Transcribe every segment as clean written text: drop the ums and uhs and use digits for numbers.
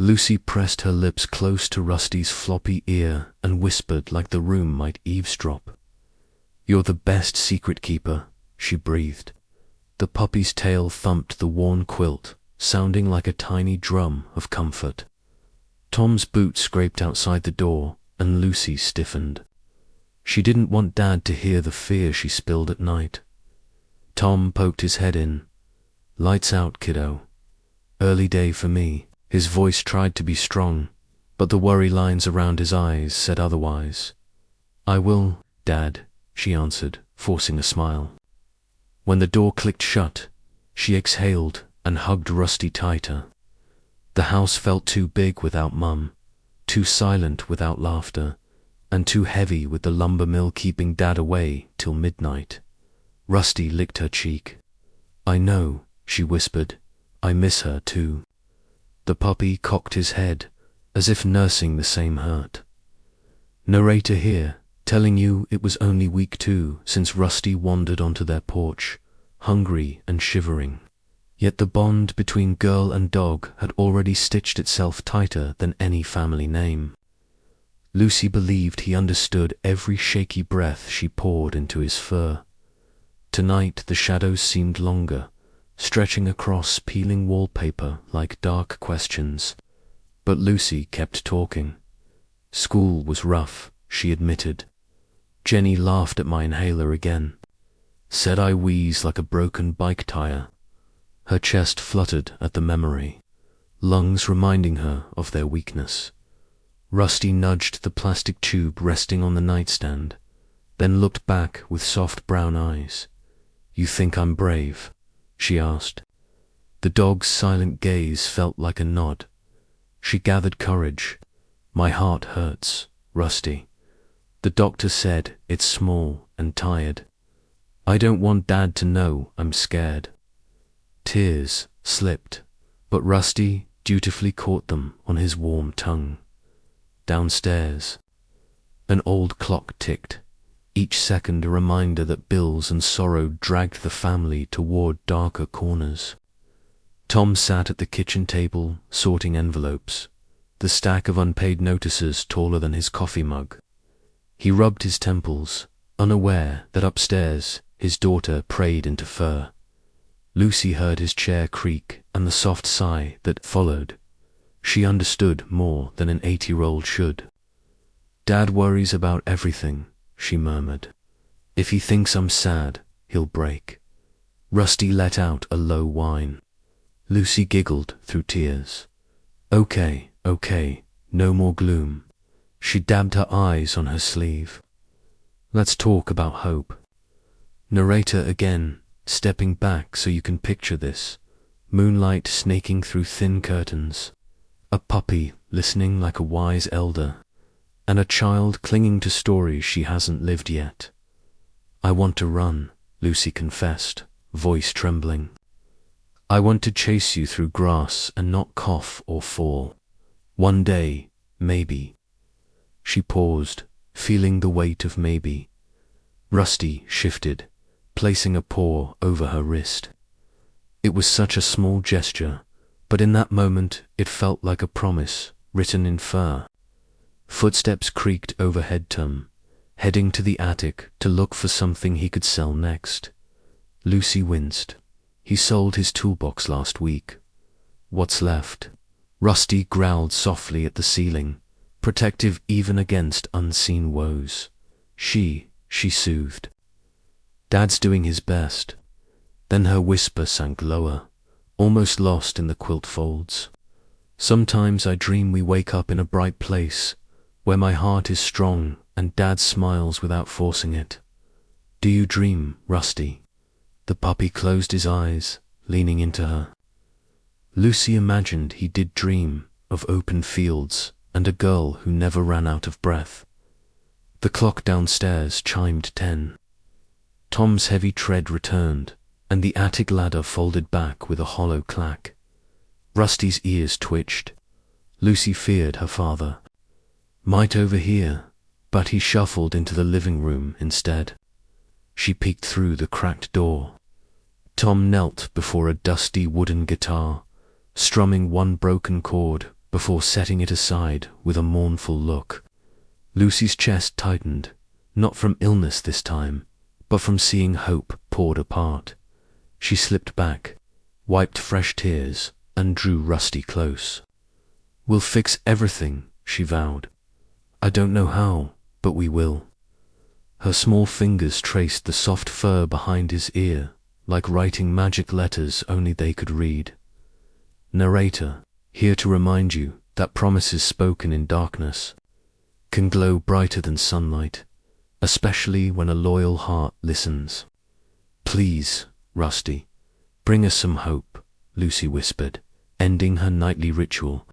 Lucy pressed her lips close to Rusty's floppy ear and whispered like the room might eavesdrop. "You're the best secret keeper," she breathed. The puppy's tail thumped the worn quilt, sounding like a tiny drum of comfort. Tom's boot scraped outside the door, and Lucy stiffened. She didn't want Dad to hear the fear she spilled at night. Tom poked his head in. "Lights out, kiddo. Early day for me." His voice tried to be strong, but the worry lines around his eyes said otherwise. "I will, Dad," she answered, forcing a smile. When the door clicked shut, she exhaled and hugged Rusty tighter. The house felt too big without Mum, too silent without laughter, and too heavy with the lumber mill keeping Dad away till midnight. Rusty licked her cheek. "I know," she whispered. "I miss her too." The puppy cocked his head, as if nursing the same hurt. Narrator here, telling you it was only week 2 since Rusty wandered onto their porch, hungry and shivering. Yet the bond between girl and dog had already stitched itself tighter than any family name. Lucy believed he understood every shaky breath she poured into his fur. Tonight the shadows seemed longer, stretching across peeling wallpaper like dark questions. But Lucy kept talking. "School was rough," she admitted. "Jenny laughed at my inhaler again. Said I wheeze like a broken bike tire." Her chest fluttered at the memory, lungs reminding her of their weakness. Rusty nudged the plastic tube resting on the nightstand, then looked back with soft brown eyes. "You think I'm brave?" she asked. The dog's silent gaze felt like a nod. She gathered courage. "My heart hurts, Rusty. The doctor said it's small and tired. I don't want Dad to know I'm scared." Tears slipped, but Rusty dutifully caught them on his warm tongue. Downstairs, an old clock ticked, each second a reminder that bills and sorrow dragged the family toward darker corners. Tom sat at the kitchen table, sorting envelopes, the stack of unpaid notices taller than his coffee mug. He rubbed his temples, unaware that upstairs his daughter prayed into fur. Lucy heard his chair creak and the soft sigh that followed. She understood more than an 8-year-old should. "Dad worries about everything," she murmured. "If he thinks I'm sad, he'll break." Rusty let out a low whine. Lucy giggled through tears. Okay, no more gloom." She dabbed her eyes on her sleeve. "Let's talk about hope." Narrator again, stepping back so you can picture this. Moonlight snaking through thin curtains. A puppy listening like a wise elder, and a child clinging to stories she hasn't lived yet. "I want to run," Lucy confessed, voice trembling. "I want to chase you through grass and not cough or fall. One day, maybe." She paused, feeling the weight of maybe. Rusty shifted, placing a paw over her wrist. It was such a small gesture, but in that moment it felt like a promise written in fur. Footsteps creaked overhead Tom, heading to the attic to look for something he could sell next. Lucy winced. He sold his toolbox last week. "What's left?" Rusty growled softly at the ceiling, protective even against unseen woes. She soothed. "Dad's doing his best." Then her whisper sank lower, almost lost in the quilt folds. "Sometimes I dream we wake up in a bright place, where my heart is strong and Dad smiles without forcing it." "Do you dream, Rusty?" The puppy closed his eyes, leaning into her. Lucy imagined he did dream of open fields and a girl who never ran out of breath. The clock downstairs chimed 10. Tom's heavy tread returned, and the attic ladder folded back with a hollow clack. Rusty's ears twitched. Lucy feared her father might overhear, but he shuffled into the living room instead. She peeked through the cracked door. Tom knelt before a dusty wooden guitar, strumming one broken chord before setting it aside with a mournful look. Lucy's chest tightened, not from illness this time, but from seeing hope poured apart. She slipped back, wiped fresh tears, and drew Rusty close. "We'll fix everything," she vowed. "I don't know how, but we will." Her small fingers traced the soft fur behind his ear, like writing magic letters only they could read. Narrator, here to remind you that promises spoken in darkness can glow brighter than sunlight, especially when a loyal heart listens. "Please, Rusty, bring us some hope," Lucy whispered, ending her nightly ritual.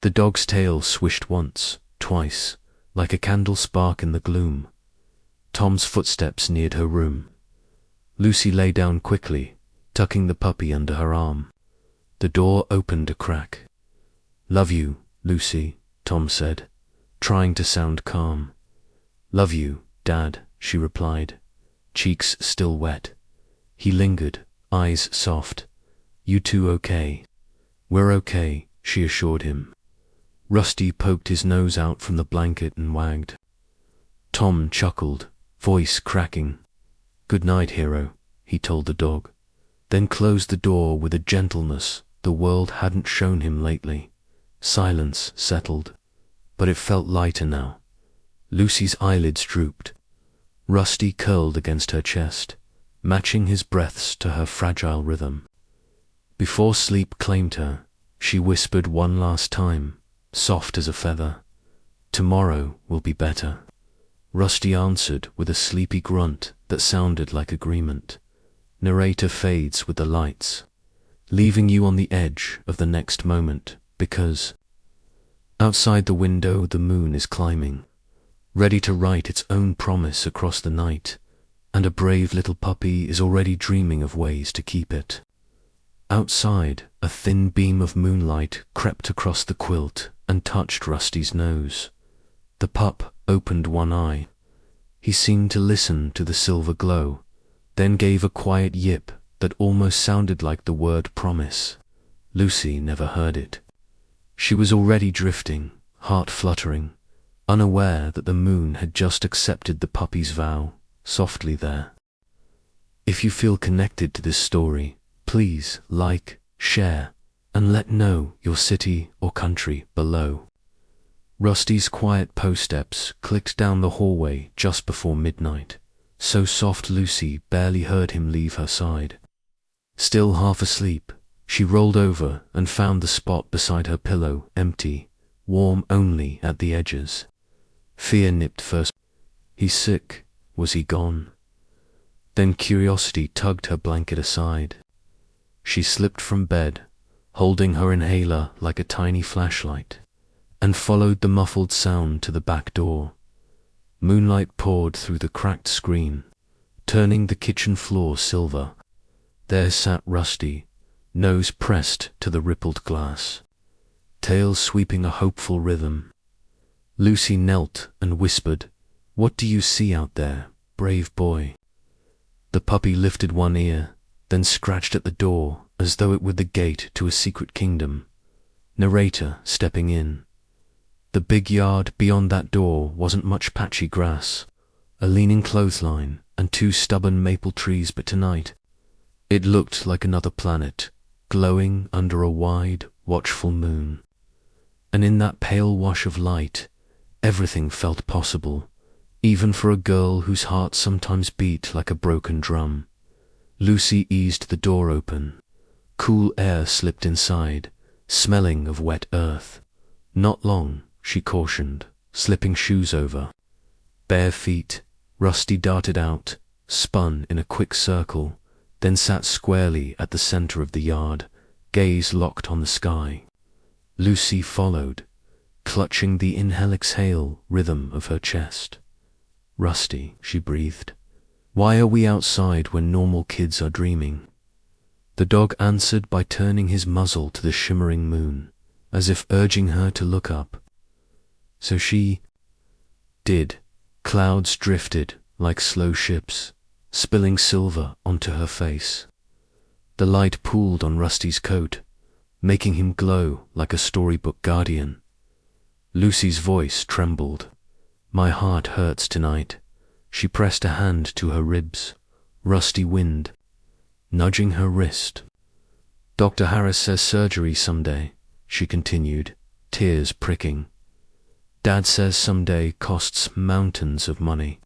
The dog's tail swished once, twice, like a candle spark in the gloom. Tom's footsteps neared her room. Lucy lay down quickly, tucking the puppy under her arm. The door opened a crack. "Love you, Lucy," Tom said, trying to sound calm. "Love you, Dad," she replied, cheeks still wet. He lingered, eyes soft. "You two okay?" "We're okay," she assured him. Rusty poked his nose out from the blanket and wagged. Tom chuckled, voice cracking. "Good night, hero," he told the dog, then closed the door with a gentleness the world hadn't shown him lately. Silence settled, but it felt lighter now. Lucy's eyelids drooped. Rusty curled against her chest, matching his breaths to her fragile rhythm. Before sleep claimed her, she whispered one last time, soft as a feather, "Tomorrow will be better." Rusty answered with a sleepy grunt that sounded like agreement. Narrator fades with the lights, leaving you on the edge of the next moment, because outside the window the moon is climbing, ready to write its own promise across the night, and a brave little puppy is already dreaming of ways to keep it. Outside, a thin beam of moonlight crept across the quilt and touched Rusty's nose. The pup opened one eye. He seemed to listen to the silver glow, then gave a quiet yip that almost sounded like the word promise. Lucy never heard it. She was already drifting, heart fluttering, unaware that the moon had just accepted the puppy's vow, softly there. If you feel connected to this story, please like, share, and let know your city or country below. Rusty's quiet steps clicked down the hallway just before midnight, so soft Lucy barely heard him leave her side. Still half asleep, she rolled over and found the spot beside her pillow empty, warm only at the edges. Fear nipped first. He's sick. Was he gone? Then curiosity tugged her blanket aside. She slipped from bed, holding her inhaler like a tiny flashlight, and followed the muffled sound to the back door. Moonlight poured through the cracked screen, turning the kitchen floor silver. There sat Rusty, nose pressed to the rippled glass, tail sweeping a hopeful rhythm. Lucy knelt and whispered, "What do you see out there, brave boy?" The puppy lifted one ear, then scratched at the door as though it were the gate to a secret kingdom. Narrator stepping in. The big yard beyond that door wasn't much patchy grass, a leaning clothesline, and 2 stubborn maple trees, but tonight it looked like another planet, glowing under a wide, watchful moon. And in that pale wash of light, everything felt possible, even for a girl whose heart sometimes beat like a broken drum. Lucy eased the door open. Cool air slipped inside, smelling of wet earth. "Not long," she cautioned, slipping shoes over. Bare feet, Rusty darted out, spun in a quick circle, then sat squarely at the center of the yard, gaze locked on the sky. Lucy followed, clutching the inhale-exhale rhythm of her chest. "Rusty," she breathed, "why are we outside when normal kids are dreaming?" The dog answered by turning his muzzle to the shimmering moon, as if urging her to look up. So she did. Clouds drifted like slow ships, spilling silver onto her face. The light pooled on Rusty's coat, making him glow like a storybook guardian. Lucy's voice trembled. My heart hurts tonight. She pressed a hand to her ribs. Rusty wind, nudging her wrist. Dr. Harris says surgery someday, she continued, tears pricking. Dad says someday costs mountains of money.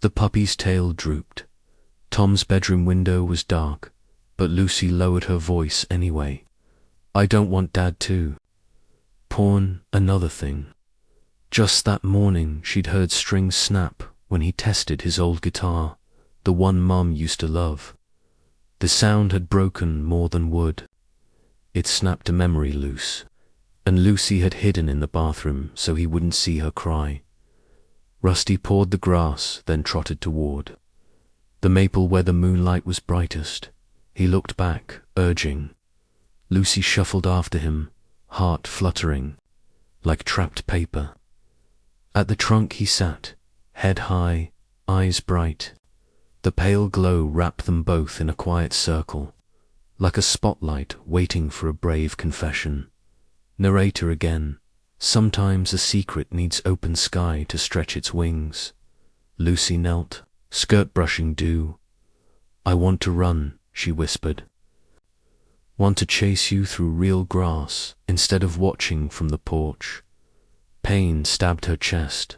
The puppy's tail drooped. Tom's bedroom window was dark, but Lucy lowered her voice anyway. I don't want Dad to. Porn, another thing. Just that morning she'd heard strings snap when he tested his old guitar, the one Mum used to love. The sound had broken more than wood. It snapped a memory loose, and Lucy had hidden in the bathroom so he wouldn't see her cry. Rusty pawed the grass, then trotted toward the maple where the moonlight was brightest. He looked back, urging. Lucy shuffled after him, heart fluttering, like trapped paper. At the trunk he sat, head high, eyes bright. The pale glow wrapped them both in a quiet circle, like a spotlight waiting for a brave confession. Narrator again. Sometimes a secret needs open sky to stretch its wings. Lucy knelt, skirt brushing dew. I want to run, she whispered. Want to chase you through real grass instead of watching from the porch. Pain stabbed her chest.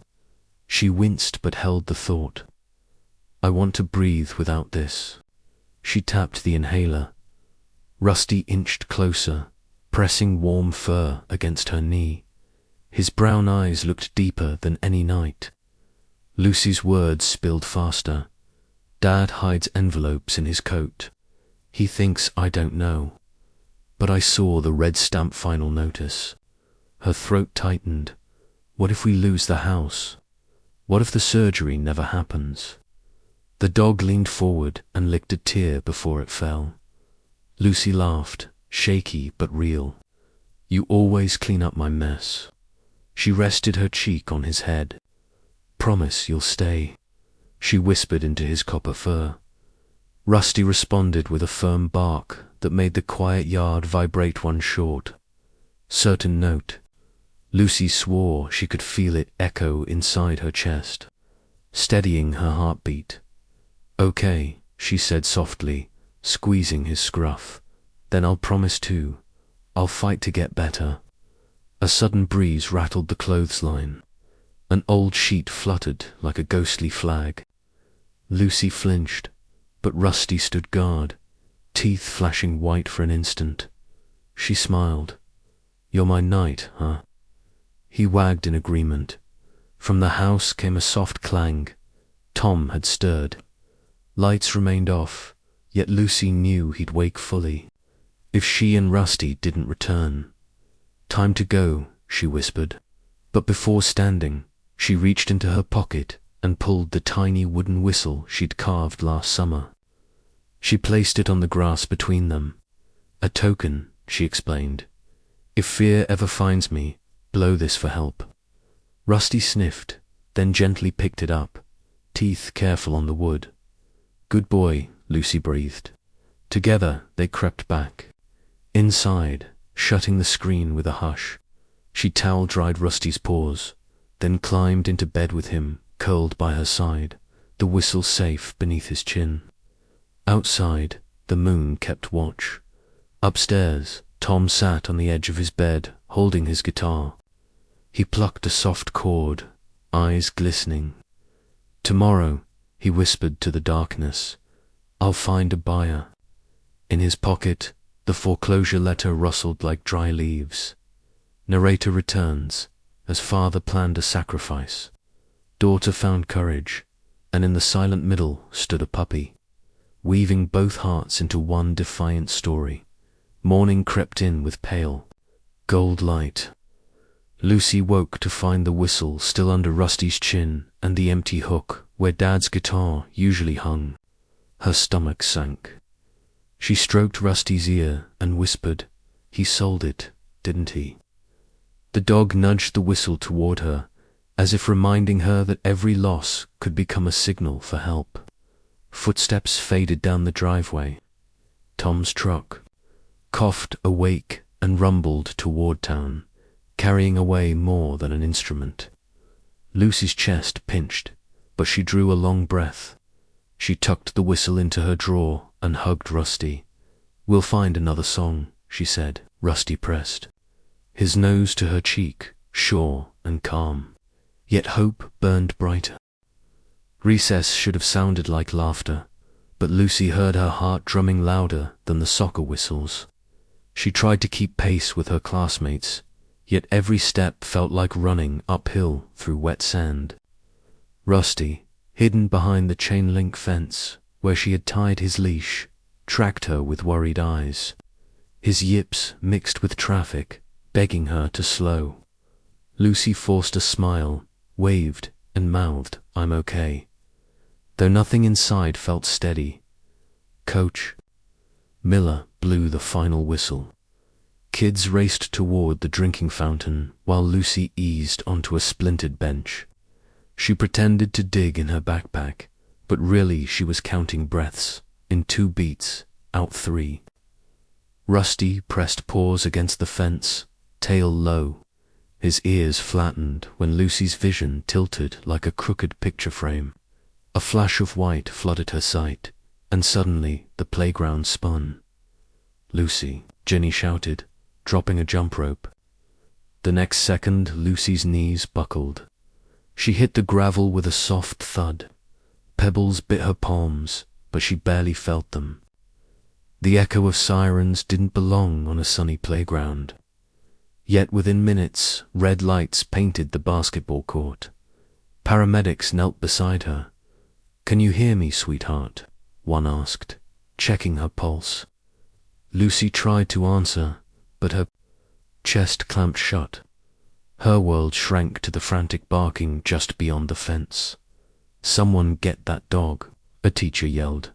She winced but held the thought. I want to breathe without this. She tapped the inhaler. Rusty inched closer, pressing warm fur against her knee. His brown eyes looked deeper than any night. Lucy's words spilled faster. Dad hides envelopes in his coat. He thinks I don't know. But I saw the red stamp final notice. Her throat tightened. What if we lose the house? What if the surgery never happens? The dog leaned forward and licked a tear before it fell. Lucy laughed, shaky but real. You always clean up my mess. She rested her cheek on his head. Promise you'll stay, she whispered into his copper fur. Rusty responded with a firm bark that made the quiet yard vibrate one short. Certain note. Lucy swore she could feel it echo inside her chest, steadying her heartbeat. Okay, she said softly, squeezing his scruff. Then I'll promise too. I'll fight to get better. A sudden breeze rattled the clothesline. An old sheet fluttered like a ghostly flag. Lucy flinched, but Rusty stood guard, teeth flashing white for an instant. She smiled. You're my knight, huh? He wagged in agreement. From the house came a soft clang. Tom had stirred. Lights remained off, yet Lucy knew he'd wake fully if she and Rusty didn't return. Time to go, she whispered. But before standing, she reached into her pocket and pulled the tiny wooden whistle she'd carved last summer. She placed it on the grass between them. A token, she explained. If fear ever finds me, blow this for help. Rusty sniffed, then gently picked it up, teeth careful on the wood. Good boy, Lucy breathed. Together they crept back. Inside, shutting the screen with a hush, she towel-dried Rusty's paws, then climbed into bed with him, curled by her side, the whistle safe beneath his chin. Outside, the moon kept watch. Upstairs, Tom sat on the edge of his bed, holding his guitar. He plucked a soft chord, eyes glistening. Tomorrow, he whispered to the darkness, I'll find a buyer. In his pocket, the foreclosure letter rustled like dry leaves. Narrator returns, as father planned a sacrifice. Daughter found courage, and in the silent middle stood a puppy, weaving both hearts into one defiant story. Morning crept in with pale, gold light. Lucy woke to find the whistle still under Rusty's chin and the empty hook where Dad's guitar usually hung. Her stomach sank. She stroked Rusty's ear and whispered, He sold it, didn't he? The dog nudged the whistle toward her, as if reminding her that every loss could become a signal for help. Footsteps faded down the driveway. Tom's truck coughed awake and rumbled toward town, carrying away more than an instrument. Lucy's chest pinched, but she drew a long breath. She tucked the whistle into her drawer and hugged Rusty. "We'll find another song," she said. Rusty pressed, his nose to her cheek, sure and calm. Yet hope burned brighter. Recess should have sounded like laughter, but Lucy heard her heart drumming louder than the soccer whistles. She tried to keep pace with her classmates, yet every step felt like running uphill through wet sand. Rusty, hidden behind the chain-link fence where she had tied his leash, tracked her with worried eyes. His yips mixed with traffic, begging her to slow. Lucy forced a smile, waved, and mouthed, "I'm okay," though nothing inside felt steady. "Coach." Miller blew the final whistle. Kids raced toward the drinking fountain while Lucy eased onto a splintered bench. She pretended to dig in her backpack, but really she was counting breaths, in 2 beats, out 3. Rusty pressed paws against the fence, tail low. His ears flattened when Lucy's vision tilted like a crooked picture frame. A flash of white flooded her sight, and suddenly the playground spun. "Lucy," Jenny shouted, dropping a jump rope. The next second, Lucy's knees buckled. She hit the gravel with a soft thud. Pebbles bit her palms, but she barely felt them. The echo of sirens didn't belong on a sunny playground. Yet within minutes, red lights painted the basketball court. Paramedics knelt beside her. "Can you hear me, sweetheart?" one asked, checking her pulse. Lucy tried to answer, but her chest clamped shut. Her world shrank to the frantic barking just beyond the fence. "Someone get that dog," a teacher yelled.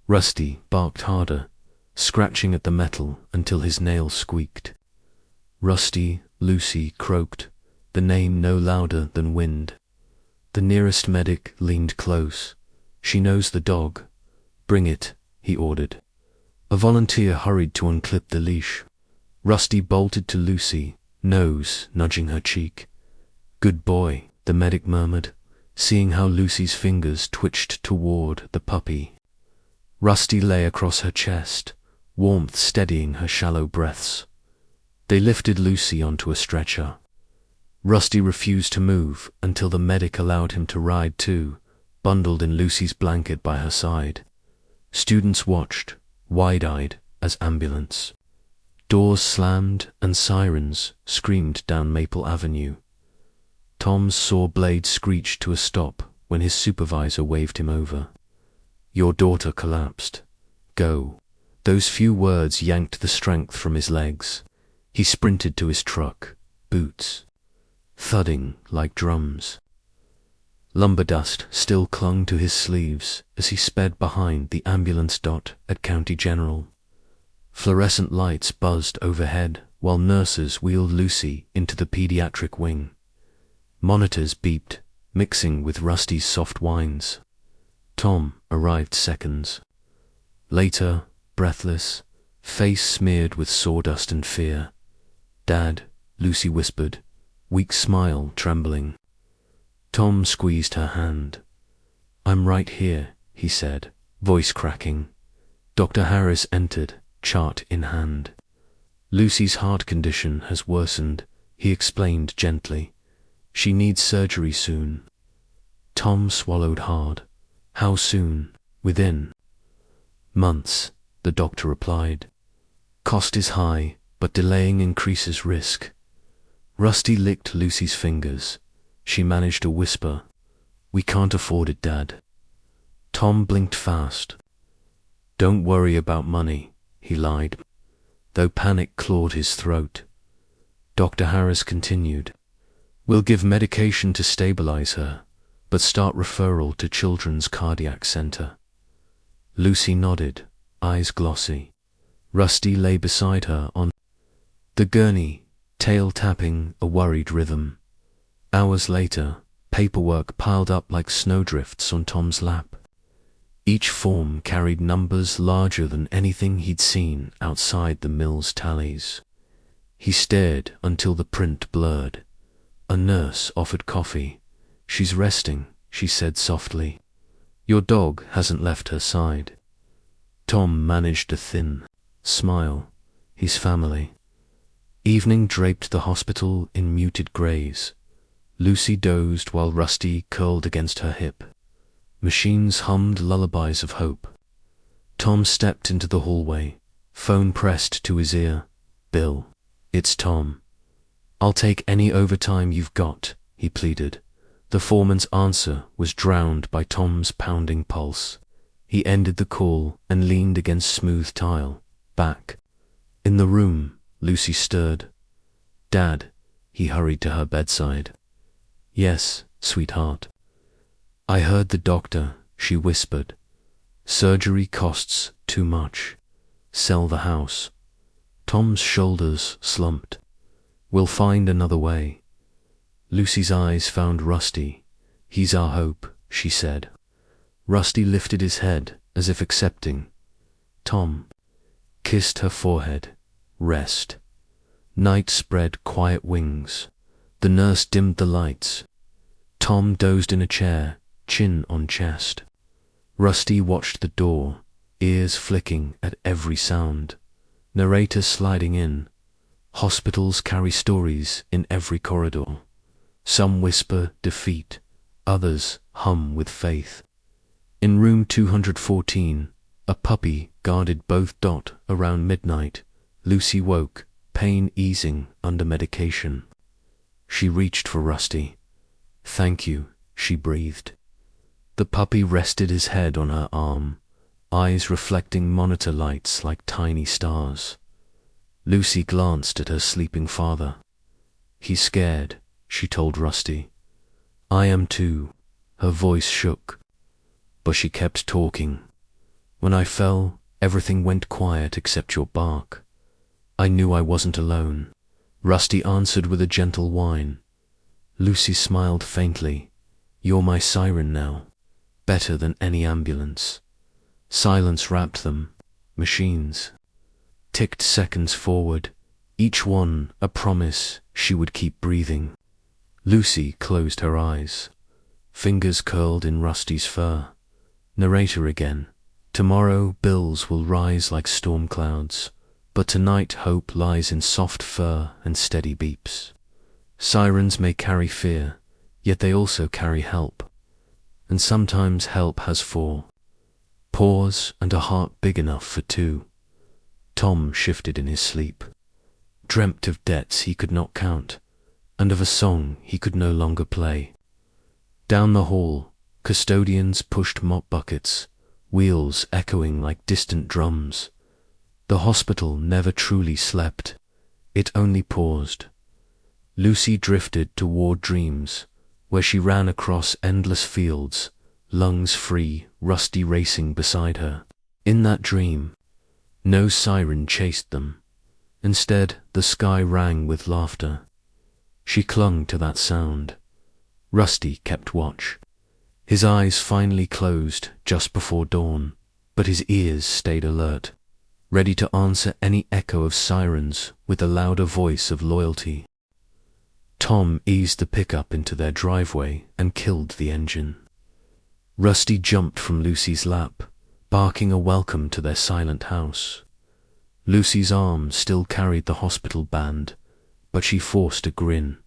Rusty barked harder, scratching at the metal until his nails squeaked. "Rusty," Lucy croaked, the name no louder than wind. The nearest medic leaned close. "She knows the dog." "Bring it," he ordered. A volunteer hurried to unclip the leash. Rusty bolted to Lucy, nose nudging her cheek. "Good boy," the medic murmured, seeing how Lucy's fingers twitched toward the puppy. Rusty lay across her chest, warmth steadying her shallow breaths. They lifted Lucy onto a stretcher. Rusty refused to move until the medic allowed him to ride too, bundled in Lucy's blanket by her side. Students watched, wide-eyed, as ambulance. Doors slammed and sirens screamed down Maple Avenue. Tom's saw blade screeched to a stop when his supervisor waved him over. "Your daughter collapsed. Go." Those few words yanked the strength from his legs. He sprinted to his truck, boots thudding like drums. Lumber dust still clung to his sleeves as he sped behind the ambulance dot at County General. Fluorescent lights buzzed overhead while nurses wheeled Lucy into the pediatric wing. Monitors beeped, mixing with Rusty's soft whines. Tom arrived seconds later, breathless, face smeared with sawdust and fear. "Dad," Lucy whispered, weak smile trembling. Tom squeezed her hand. "I'm right here," he said, voice cracking. Dr. Harris entered, chart in hand. "Lucy's heart condition has worsened," he explained gently. "She needs surgery soon." Tom swallowed hard. "How soon?" "Within months," the doctor replied. "Cost is high, but delaying increases risk." Rusty licked Lucy's fingers. She managed to whisper, "We can't afford it, Dad." Tom blinked fast. "Don't worry about money," he lied, though panic clawed his throat. Dr. Harris continued, "We'll give medication to stabilize her, but start referral to Children's Cardiac Center." Lucy nodded, eyes glossy. Rusty lay beside her on the gurney, tail tapping a worried rhythm. Hours later, paperwork piled up like snowdrifts on Tom's lap. Each form carried numbers larger than anything he'd seen outside the mill's tallies. He stared until the print blurred. A nurse offered coffee. "She's resting," she said softly. "Your dog hasn't left her side." Tom managed a thin smile. His family. Evening draped the hospital in muted greys. Lucy dozed while Rusty curled against her hip. Machines hummed lullabies of hope. Tom stepped into the hallway, phone pressed to his ear. "Bill, it's Tom. I'll take any overtime you've got," he pleaded. The foreman's answer was drowned by Tom's pounding pulse. He ended the call and leaned against smooth tile. Back in the room, Lucy stirred. "Dad," he hurried to her bedside. "Yes, sweetheart." "I heard the doctor," she whispered. "Surgery costs too much. Sell the house." Tom's shoulders slumped. "We'll find another way." Lucy's eyes found Rusty. "He's our hope," she said. Rusty lifted his head as if accepting. Tom kissed her forehead. Rest. Night spread quiet wings. The nurse dimmed the lights. Tom dozed in a chair, chin on chest. Rusty watched the door, ears flicking at every sound. Narrator sliding in. Hospitals carry stories in every corridor. Some whisper defeat, others hum with faith. In room 214, a puppy guarded both. Around midnight, Lucy woke, pain easing under medication. She reached for Rusty. "Thank you," she breathed. The puppy rested his head on her arm, eyes reflecting monitor lights like tiny stars. Lucy glanced at her sleeping father. "He's scared," she told Rusty. "I am too." Her voice shook, but she kept talking. "When I fell, everything went quiet except your bark. I knew I wasn't alone." Rusty answered with a gentle whine. Lucy smiled faintly. "You're my siren now, better than any ambulance." Silence wrapped them. Machines ticked seconds forward, each one a promise she would keep breathing. Lucy closed her eyes. Fingers curled in Rusty's fur. Narrator again. "Tomorrow bills will rise like storm clouds, but tonight hope lies in soft fur and steady beeps. Sirens may carry fear, yet they also carry help. And sometimes help has four paws and a heart big enough for two." Tom shifted in his sleep, dreamt of debts he could not count, and of a song he could no longer play. Down the hall, custodians pushed mop buckets, wheels echoing like distant drums. The hospital never truly slept, it only paused. Lucy drifted toward dreams, where she ran across endless fields, lungs free, Rusty racing beside her. In that dream, no siren chased them. Instead, the sky rang with laughter. She clung to that sound. Rusty kept watch. His eyes finally closed just before dawn, but his ears stayed alert, ready to answer any echo of sirens with the louder voice of loyalty. Tom eased the pickup into their driveway and killed the engine. Rusty jumped from Lucy's lap, barking a welcome to their silent house. Lucy's arm still carried the hospital band, but she forced a grin.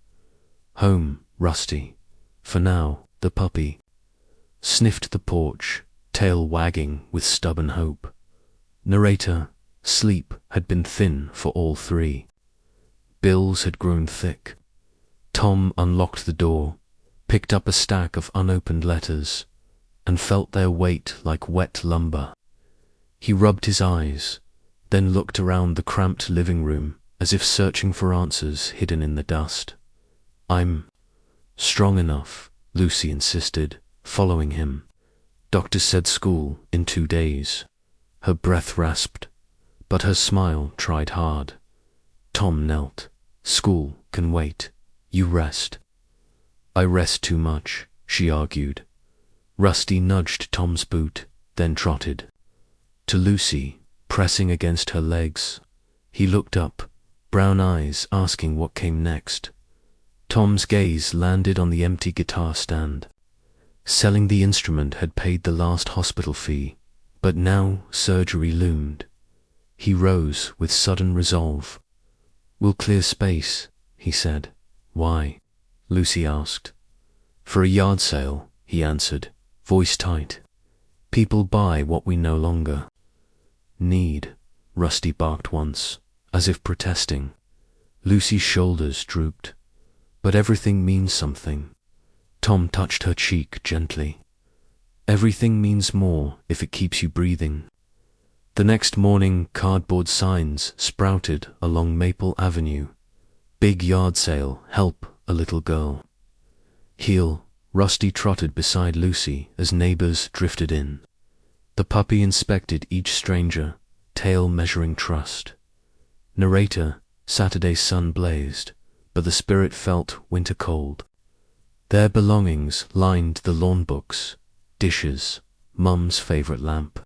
"Home, Rusty. For now." The puppy sniffed the porch, tail wagging with stubborn hope. Narrator. Sleep had been thin for all three. Bills had grown thick. Tom unlocked the door, picked up a stack of unopened letters, and felt their weight like wet lumber. He rubbed his eyes, then looked around the cramped living room as if searching for answers hidden in the dust. "I'm strong enough," Lucy insisted, following him. "Doctor said school in 2 days." Her breath rasped, but her smile tried hard. Tom knelt. "School can wait. You rest." "I rest too much," she argued. Rusty nudged Tom's boot, then trotted. To Lucy, pressing against her legs, he looked up, brown eyes asking what came next. Tom's gaze landed on the empty guitar stand. Selling the instrument had paid the last hospital fee, but now surgery loomed. He rose with sudden resolve. "We'll clear space," he said. "Why?" Lucy asked. "For a yard sale," he answered, voice tight. "People buy what we no longer need," Rusty barked once, as if protesting. Lucy's shoulders drooped. "But everything means something." Tom touched her cheek gently. "Everything means more if it keeps you breathing." The next morning, cardboard signs sprouted along Maple Avenue. "Big yard sale, help a little girl." "Heel," Rusty trotted beside Lucy as neighbors drifted in. The puppy inspected each stranger, tail measuring trust. Narrator, Saturday's sun blazed, but the spirit felt winter cold. Their belongings lined the lawn books, dishes, Mum's favorite lamp.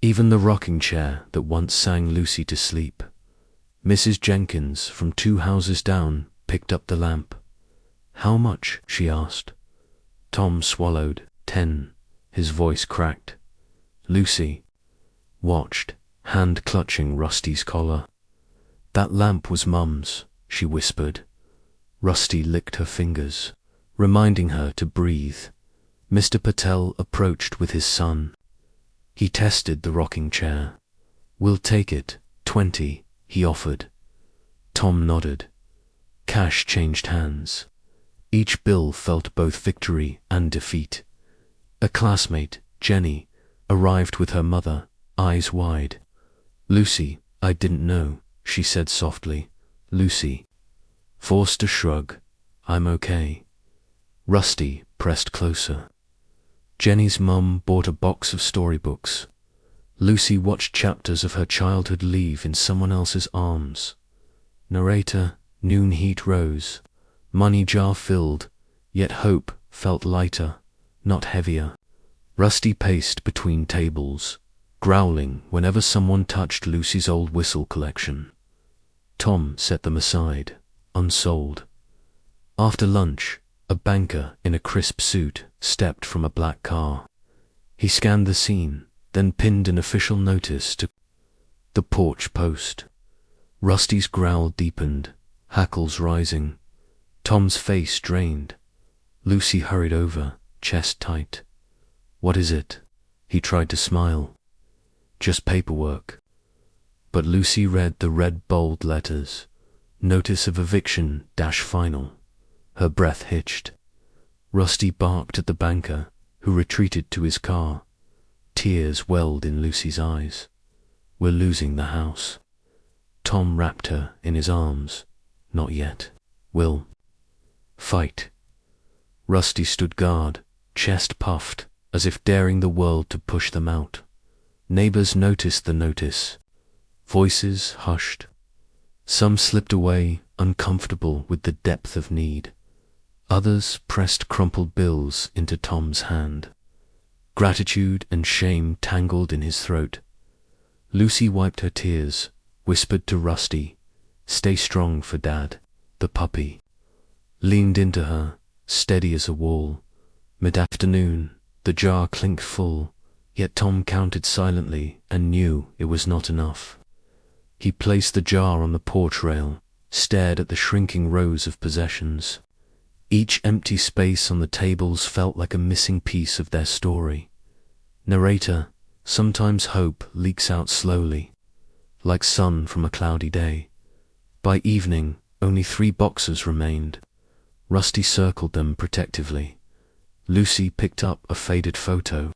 Even the rocking chair that once sang Lucy to sleep. Mrs. Jenkins, from 2 houses down, picked up the lamp. "How much?" she asked. Tom swallowed. 10. His voice cracked. Lucy watched, hand clutching Rusty's collar. "That lamp was Mum's," she whispered. Rusty licked her fingers, reminding her to breathe. Mr. Patel approached with his son. He tested the rocking chair. "We'll take it, 20, he offered. Tom nodded. Cash changed hands. Each bill felt both victory and defeat. A classmate, Jenny, arrived with her mother, eyes wide. "Lucy, I didn't know," she said softly. "Lucy." Forced a shrug. "I'm okay." Rusty pressed closer. Jenny's mum bought a box of storybooks. Lucy watched chapters of her childhood leave in someone else's arms. Narrator, noon heat rose. Money jar filled, yet hope felt lighter, not heavier. Rusty paced between tables, growling whenever someone touched Lucy's old whistle collection. Tom set them aside, unsold. After lunch, a banker in a crisp suit stepped from a black car. He scanned the scene, then pinned an official notice to the porch post. Rusty's growl deepened, hackles rising. Tom's face drained. Lucy hurried over, chest tight. "What is it?" He tried to smile. "Just paperwork." But Lucy read the red bold letters. Notice of eviction - final. Her breath hitched. Rusty barked at the banker, who retreated to his car. Tears welled in Lucy's eyes. "We're losing the house." Tom wrapped her in his arms. "Not yet. We'll fight." Rusty stood guard, chest puffed, as if daring the world to push them out. Neighbors noticed the notice. Voices hushed. Some slipped away, uncomfortable with the depth of need. Others pressed crumpled bills into Tom's hand. Gratitude and shame tangled in his throat. Lucy wiped her tears, whispered to Rusty, "Stay strong for Dad." The puppy leaned into her, steady as a wall. Mid-afternoon, the jar clinked full, yet Tom counted silently and knew it was not enough. He placed the jar on the porch rail, stared at the shrinking rows of possessions. Each empty space on the tables felt like a missing piece of their story. Narrator, sometimes hope leaks out slowly, like sun from a cloudy day. By evening, only 3 boxes remained. Rusty circled them protectively. Lucy picked up a faded photo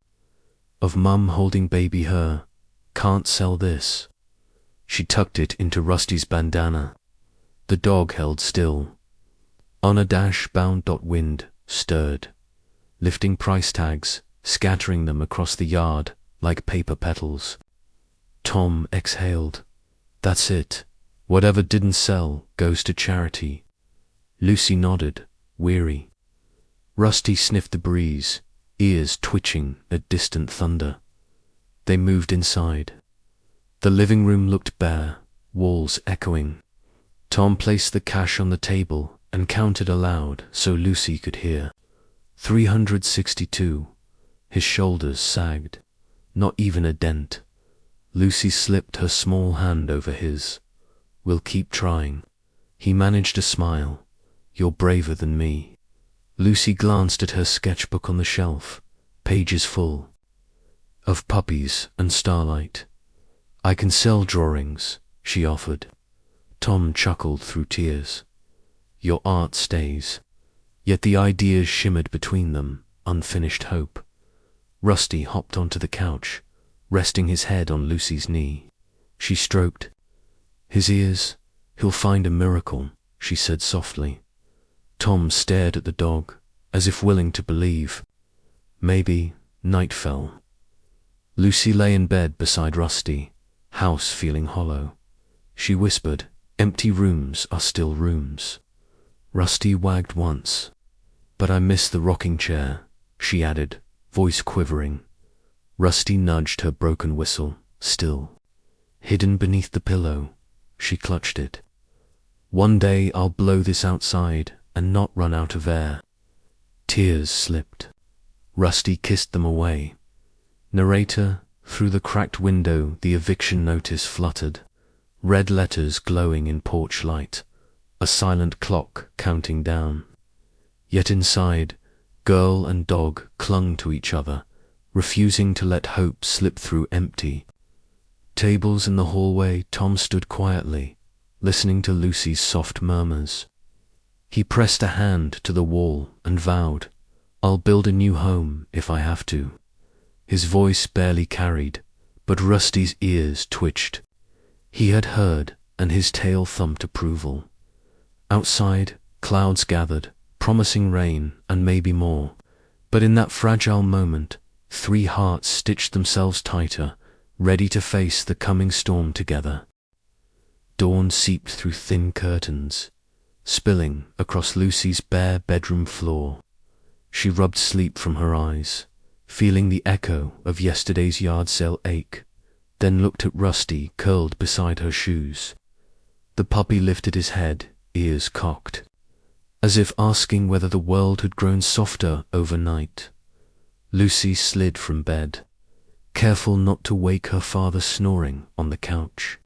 of Mum holding baby her. "Can't sell this." She tucked it into Rusty's bandana. The dog held still. On a dash-bound wind stirred, lifting price tags, scattering them across the yard like paper petals. Tom exhaled. "That's it. Whatever didn't sell goes to charity." Lucy nodded, weary. Rusty sniffed the breeze, ears twitching at distant thunder. They moved inside. The living room looked bare, walls echoing. Tom placed the cash on the table and counted aloud so Lucy could hear. 362. His shoulders sagged. Not even a dent. Lucy slipped her small hand over his. We'll keep trying. He managed a smile. You're braver than me. Lucy glanced at her sketchbook on the shelf, pages full of puppies and starlight. I can sell drawings, she offered. Tom chuckled through tears. Your art stays. Yet the ideas shimmered between them, unfinished hope. Rusty hopped onto the couch, resting his head on Lucy's knee. She stroked his ears. He'll find a miracle, she said softly. Tom stared at the dog, as if willing to believe. Maybe. Night fell. Lucy lay in bed beside Rusty, house feeling hollow. She whispered, empty rooms are still rooms. Rusty wagged once. But I miss the rocking chair, she added, voice quivering. Rusty nudged her broken whistle, still. Hidden beneath the pillow, she clutched it. One day I'll blow this outside and not run out of air. Tears slipped. Rusty kissed them away. Narrator, through the cracked window the eviction notice fluttered. Red letters glowing in porch light. A silent clock counting down. Yet inside, girl and dog clung to each other, refusing to let hope slip through empty. Tables in the hallway, Tom stood quietly, listening to Lucy's soft murmurs. He pressed a hand to the wall and vowed, I'll build a new home if I have to. His voice barely carried, but Rusty's ears twitched. He had heard, and his tail thumped approval. Outside, clouds gathered, promising rain and maybe more. But in that fragile moment, 3 hearts stitched themselves tighter, ready to face the coming storm together. Dawn seeped through thin curtains, spilling across Lucy's bare bedroom floor. She rubbed sleep from her eyes, feeling the echo of yesterday's yard sale ache, then looked at Rusty curled beside her shoes. The puppy lifted his head, ears cocked, as if asking whether the world had grown softer overnight. Lucy slid from bed, careful not to wake her father snoring on the couch.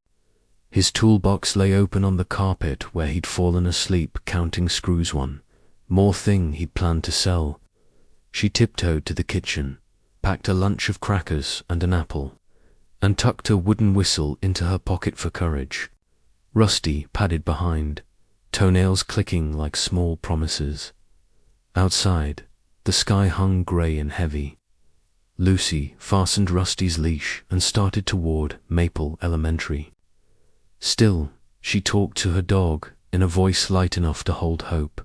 His toolbox lay open on the carpet where he'd fallen asleep counting screws. One more thing he'd planned to sell. She tiptoed to the kitchen, packed a lunch of crackers and an apple, and tucked a wooden whistle into her pocket for courage. Rusty padded behind, toenails clicking like small promises. Outside, the sky hung grey and heavy. Lucy fastened Rusty's leash and started toward Maple Elementary. Still, she talked to her dog in a voice light enough to hold hope.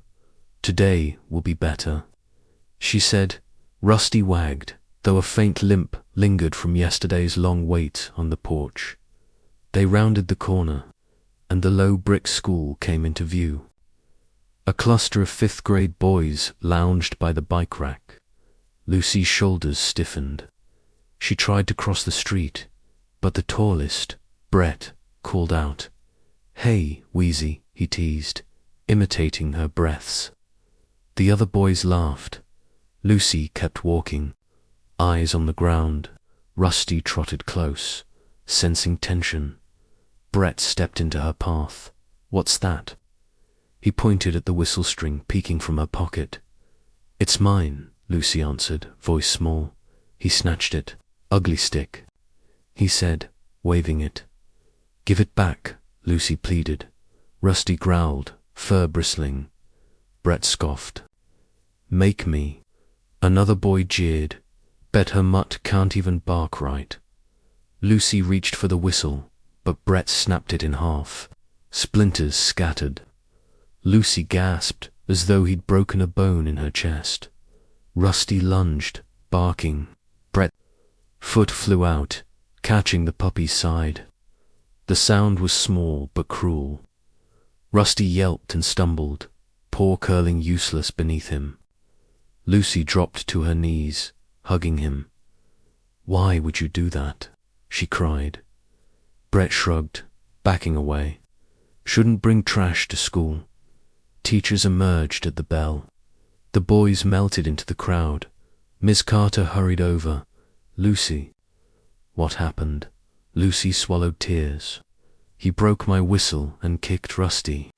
Today will be better, she said. Rusty wagged, though a faint limp lingered from yesterday's long wait on the porch. They rounded the corner, and the low brick school came into view. A cluster of 5th grade boys lounged by the bike rack. Lucy's shoulders stiffened. She tried to cross the street, but the tallest, Brett, called out. Hey, Wheezy, he teased, imitating her breaths. The other boys laughed. Lucy kept walking, eyes on the ground. Rusty trotted close, sensing tension. Brett stepped into her path. What's that? He pointed at the whistle string peeking from her pocket. It's mine, Lucy answered, voice small. He snatched it. Ugly stick, he said, waving it. Give it back, Lucy pleaded. Rusty growled, fur bristling. Brett scoffed. Make me. Another boy jeered. Bet her mutt can't even bark right. Lucy reached for the whistle, but Brett snapped it in half. Splinters scattered. Lucy gasped, as though he'd broken a bone in her chest. Rusty lunged, barking. Brett's foot flew out, catching the puppy's side. The sound was small but cruel. Rusty yelped and stumbled, paw curling useless beneath him. Lucy dropped to her knees, hugging him. Why would you do that? She cried. Brett shrugged, backing away. Shouldn't bring trash to school. Teachers emerged at the bell. The boys melted into the crowd. Miss Carter hurried over. Lucy. What happened? Lucy swallowed tears. He broke my whistle and kicked Rusty.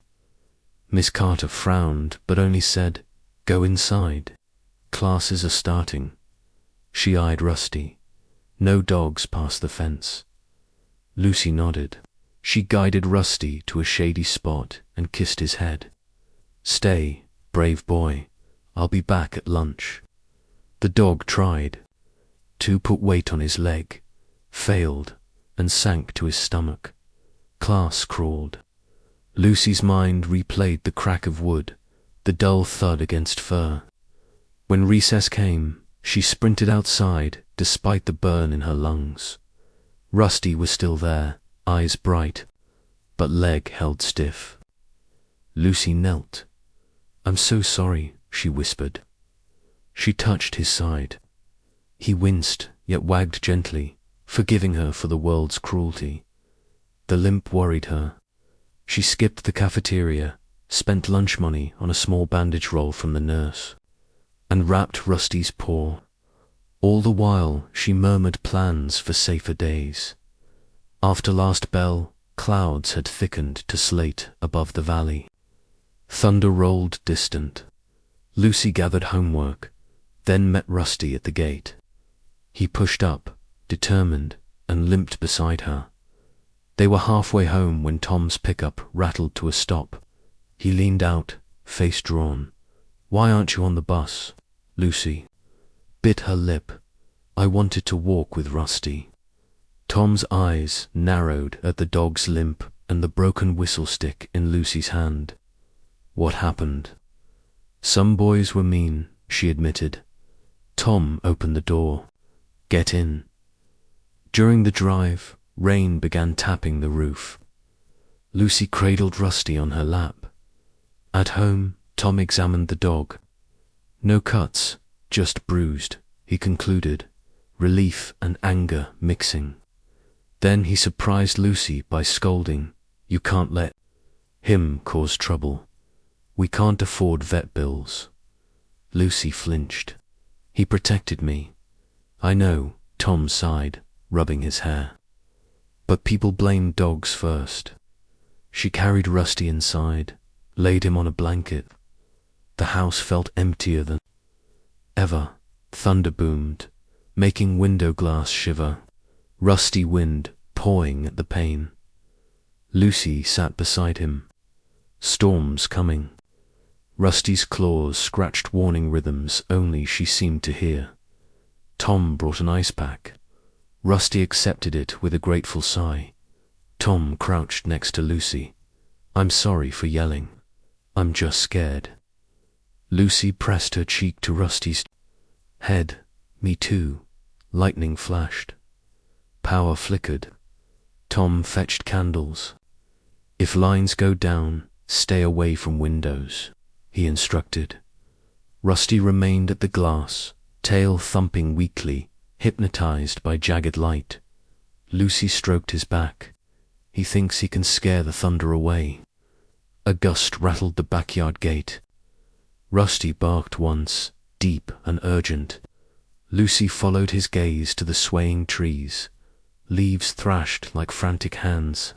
Miss Carter frowned, but only said, "Go inside. Classes are starting." She eyed Rusty. "No dogs past the fence." Lucy nodded. She guided Rusty to a shady spot and kissed his head. "Stay, brave boy. I'll be back at lunch." The dog tried to put weight on his leg, failed, and sank to his stomach. Class crawled. Lucy's mind replayed the crack of wood, the dull thud against fur. When recess came, she sprinted outside despite the burn in her lungs. Rusty was still there, eyes bright, but leg held stiff. Lucy knelt. "I'm so sorry," she whispered. She touched his side. He winced, yet wagged gently, forgiving her for the world's cruelty. The limp worried her. She skipped the cafeteria, spent lunch money on a small bandage roll from the nurse, and wrapped Rusty's paw. All the while she murmured plans for safer days. After last bell, clouds had thickened to slate above the valley. Thunder rolled distant. Lucy gathered homework, then met Rusty at the gate. He pushed up, determined, and limped beside her. They were halfway home when Tom's pickup rattled to a stop. He leaned out, face drawn. "Why aren't you on the bus?" Lucy bit her lip. "I wanted to walk with Rusty." Tom's eyes narrowed at the dog's limp and the broken whistle stick in Lucy's hand. "What happened?" "Some boys were mean," she admitted. Tom opened the door. "Get in." During the drive, rain began tapping the roof. Lucy cradled Rusty on her lap. At home, Tom examined the dog. "No cuts, just bruised," he concluded, relief and anger mixing. Then he surprised Lucy by scolding, "You can't let him cause trouble. We can't afford vet bills." Lucy flinched. "He protected me." "I know," Tom sighed, rubbing his hair. "But people blame dogs first." She carried Rusty inside, laid him on a blanket. The house felt emptier than ever. Thunder boomed, making window glass shiver. Rusty wind pawing at the pane. Lucy sat beside him. Storms coming. Rusty's claws scratched warning rhythms only she seemed to hear. Tom brought an ice pack. Rusty accepted it with a grateful sigh. Tom crouched next to Lucy. "I'm sorry for yelling. I'm just scared." Lucy pressed her cheek to Rusty's head. "Me too." Lightning flashed. Power flickered. Tom fetched candles. "If lines go down, stay away from windows," he instructed. Rusty remained at the glass, tail thumping weakly, hypnotized by jagged light. Lucy stroked his back. "He thinks he can scare the thunder away." A gust rattled the backyard gate. Rusty barked once, deep and urgent. Lucy followed his gaze to the swaying trees. Leaves thrashed like frantic hands.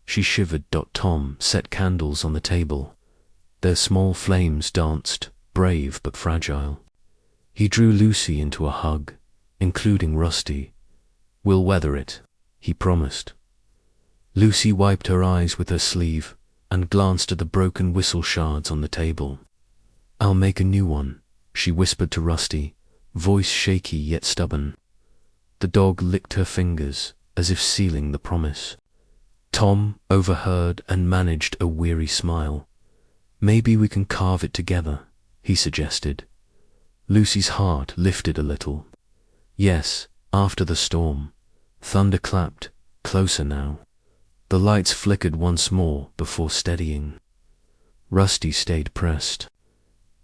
She shivered. Tom set candles on the table. Their small flames danced, brave but fragile. He drew Lucy into a hug, including Rusty. "We'll weather it," he promised. Lucy wiped her eyes with her sleeve and glanced at the broken whistle shards on the table. "I'll make a new one," she whispered to Rusty, voice shaky yet stubborn. The dog licked her fingers as if sealing the promise. Tom overheard and managed a weary smile. "Maybe we can carve it together," he suggested. Lucy's heart lifted a little. Yes, after the storm. Thunder clapped, closer now. The lights flickered once more before steadying. Rusty stayed pressed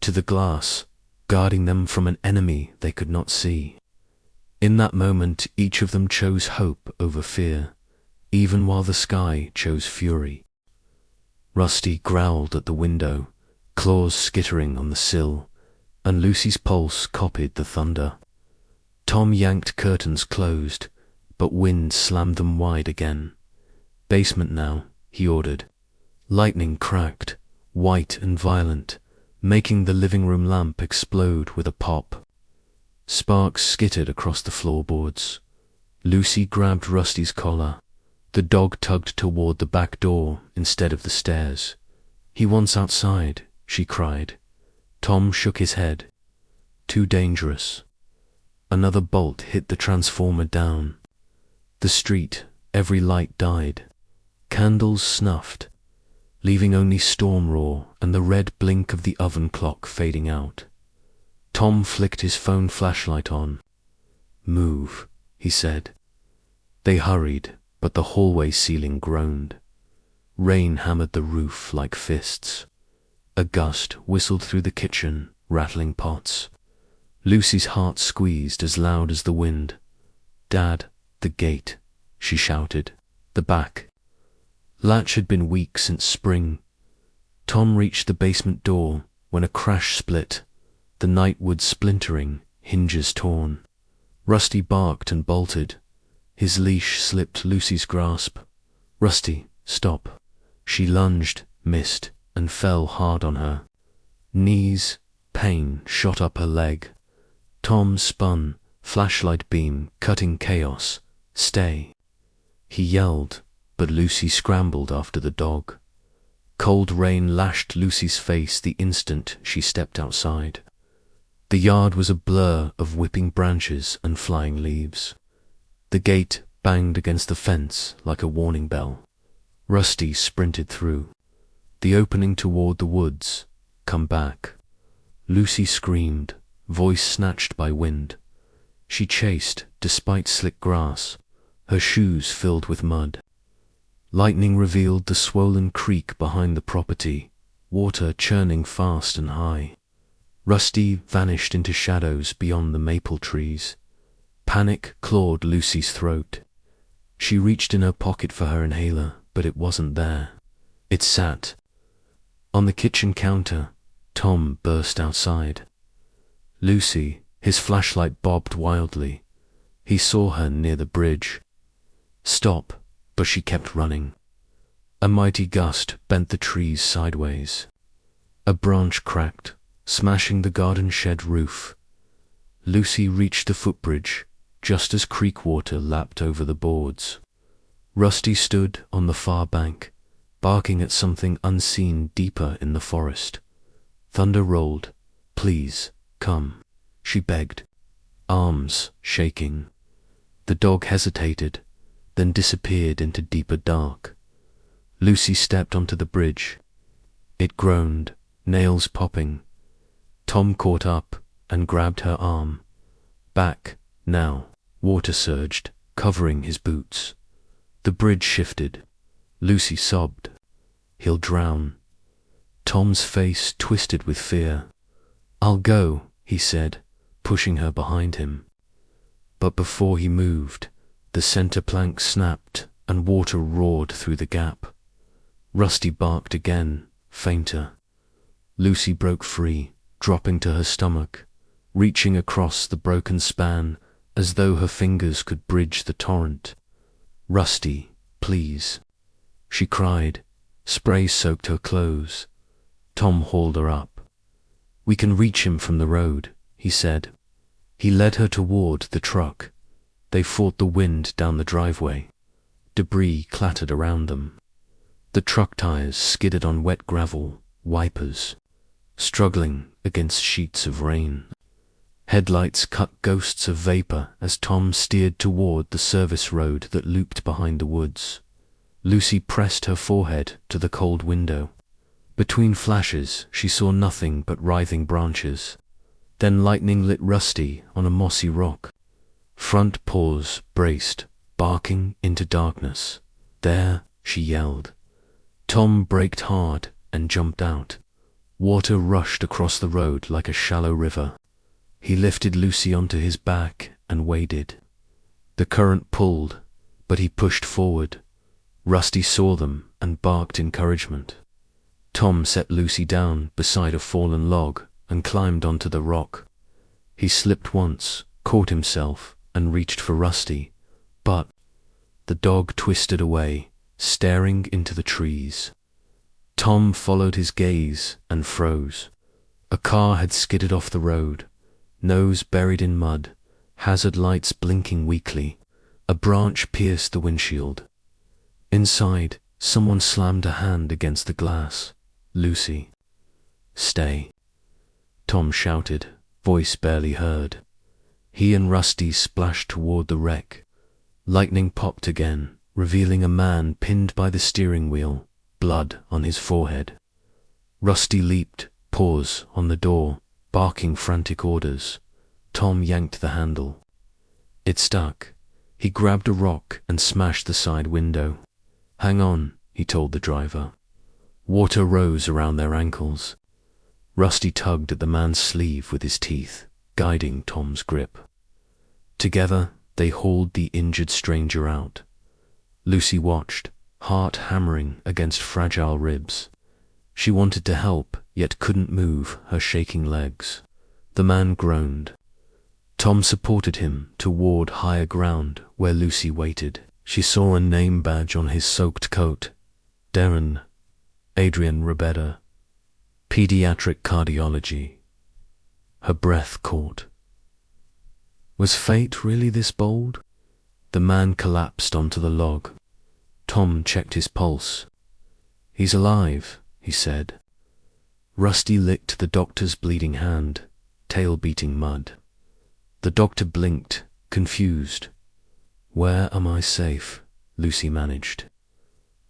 to the glass, guarding them from an enemy they could not see. In that moment, each of them chose hope over fear, even while the sky chose fury. Rusty growled at the window, claws skittering on the sill, and Lucy's pulse copied the thunder. Tom yanked curtains closed, but wind slammed them wide again. "Basement now," he ordered. Lightning cracked, white and violent, making the living room lamp explode with a pop. Sparks skittered across the floorboards. Lucy grabbed Rusty's collar. The dog tugged toward the back door instead of the stairs. "He wants outside," she cried. Tom shook his head. "Too dangerous." Another bolt hit the transformer down. The street, every light died. Candles snuffed, leaving only storm roar and the red blink of the oven clock fading out. Tom flicked his phone flashlight on. "Move," he said. They hurried, but the hallway ceiling groaned. Rain hammered the roof like fists. A gust whistled through the kitchen, rattling pots. Lucy's heart squeezed as loud as the wind. "Dad, the gate," she shouted. "The back." Latch had been weak since spring. Tom reached the basement door when a crash split, the night wood splintering, hinges torn. Rusty barked and bolted. His leash slipped Lucy's grasp. "Rusty, stop." She lunged, missed, and fell hard on her. Knees, pain shot up her leg. Tom spun, flashlight beam cutting chaos. "Stay." He yelled, but Lucy scrambled after the dog. Cold rain lashed Lucy's face the instant she stepped outside. The yard was a blur of whipping branches and flying leaves. The gate banged against the fence like a warning bell. Rusty sprinted through. The opening toward the woods. "Come back." Lucy screamed, voice snatched by wind. She chased, despite slick grass, her shoes filled with mud. Lightning revealed the swollen creek behind the property, water churning fast and high. Rusty vanished into shadows beyond the maple trees. Panic clawed Lucy's throat. She reached in her pocket for her inhaler, but it wasn't there. It sat on the kitchen counter. Tom burst outside. Lucy, his flashlight bobbed wildly. He saw her near the bridge. Stop, but she kept running. A mighty gust bent the trees sideways. A branch cracked, smashing the garden shed roof. Lucy reached the footbridge just as creek water lapped over the boards. Rusty stood on the far bank, barking at something unseen deeper in the forest. Thunder rolled. "Please, come," she begged, arms shaking. The dog hesitated, then disappeared into deeper dark. Lucy stepped onto the bridge. It groaned, nails popping. Tom caught up and grabbed her arm. "Back, now." Water surged, covering his boots. The bridge shifted. Lucy sobbed. "He'll drown." Tom's face twisted with fear. "I'll go," he said, pushing her behind him. But before he moved, the center plank snapped and water roared through the gap. Rusty barked again, fainter. Lucy broke free, dropping to her stomach, reaching across the broken span as though her fingers could bridge the torrent. "Rusty, please," she cried. Spray soaked her clothes. Tom hauled her up. "We can reach him from the road," he said. He led her toward the truck. They fought the wind down the driveway. Debris clattered around them. The truck tires skidded on wet gravel, wipers, struggling against sheets of rain. Headlights cut ghosts of vapor as Tom steered toward the service road that looped behind the woods. Lucy pressed her forehead to the cold window. Between flashes, she saw nothing but writhing branches. Then lightning lit Rusty on a mossy rock. Front paws braced, barking into darkness. "There," she yelled. Tom braked hard and jumped out. Water rushed across the road like a shallow river. He lifted Lucy onto his back and waded. The current pulled, but he pushed forward. Rusty saw them and barked encouragement. Tom set Lucy down beside a fallen log and climbed onto the rock. He slipped once, caught himself, and reached for Rusty, but the dog twisted away, staring into the trees. Tom followed his gaze and froze. A car had skidded off the road, nose buried in mud, hazard lights blinking weakly. A branch pierced the windshield. Inside, someone slammed a hand against the glass. "Lucy." "Stay," Tom shouted, voice barely heard. He and Rusty splashed toward the wreck. Lightning popped again, revealing a man pinned by the steering wheel, blood on his forehead. Rusty leaped, paws on the door, barking frantic orders. Tom yanked the handle. It stuck. He grabbed a rock and smashed the side window. "Hang on," he told the driver. Water rose around their ankles. Rusty tugged at the man's sleeve with his teeth, guiding Tom's grip. Together, they hauled the injured stranger out. Lucy watched, heart hammering against fragile ribs. She wanted to help, yet couldn't move her shaking legs. The man groaned. Tom supported him toward higher ground where Lucy waited. She saw a name badge on his soaked coat. Darren, Adrian Rebecca, Pediatric Cardiology. Her breath caught. Was fate really this bold? The man collapsed onto the log. Tom checked his pulse. "He's alive," he said. Rusty licked the doctor's bleeding hand, tail beating mud. The doctor blinked, confused. "Where am I safe?" Lucy managed.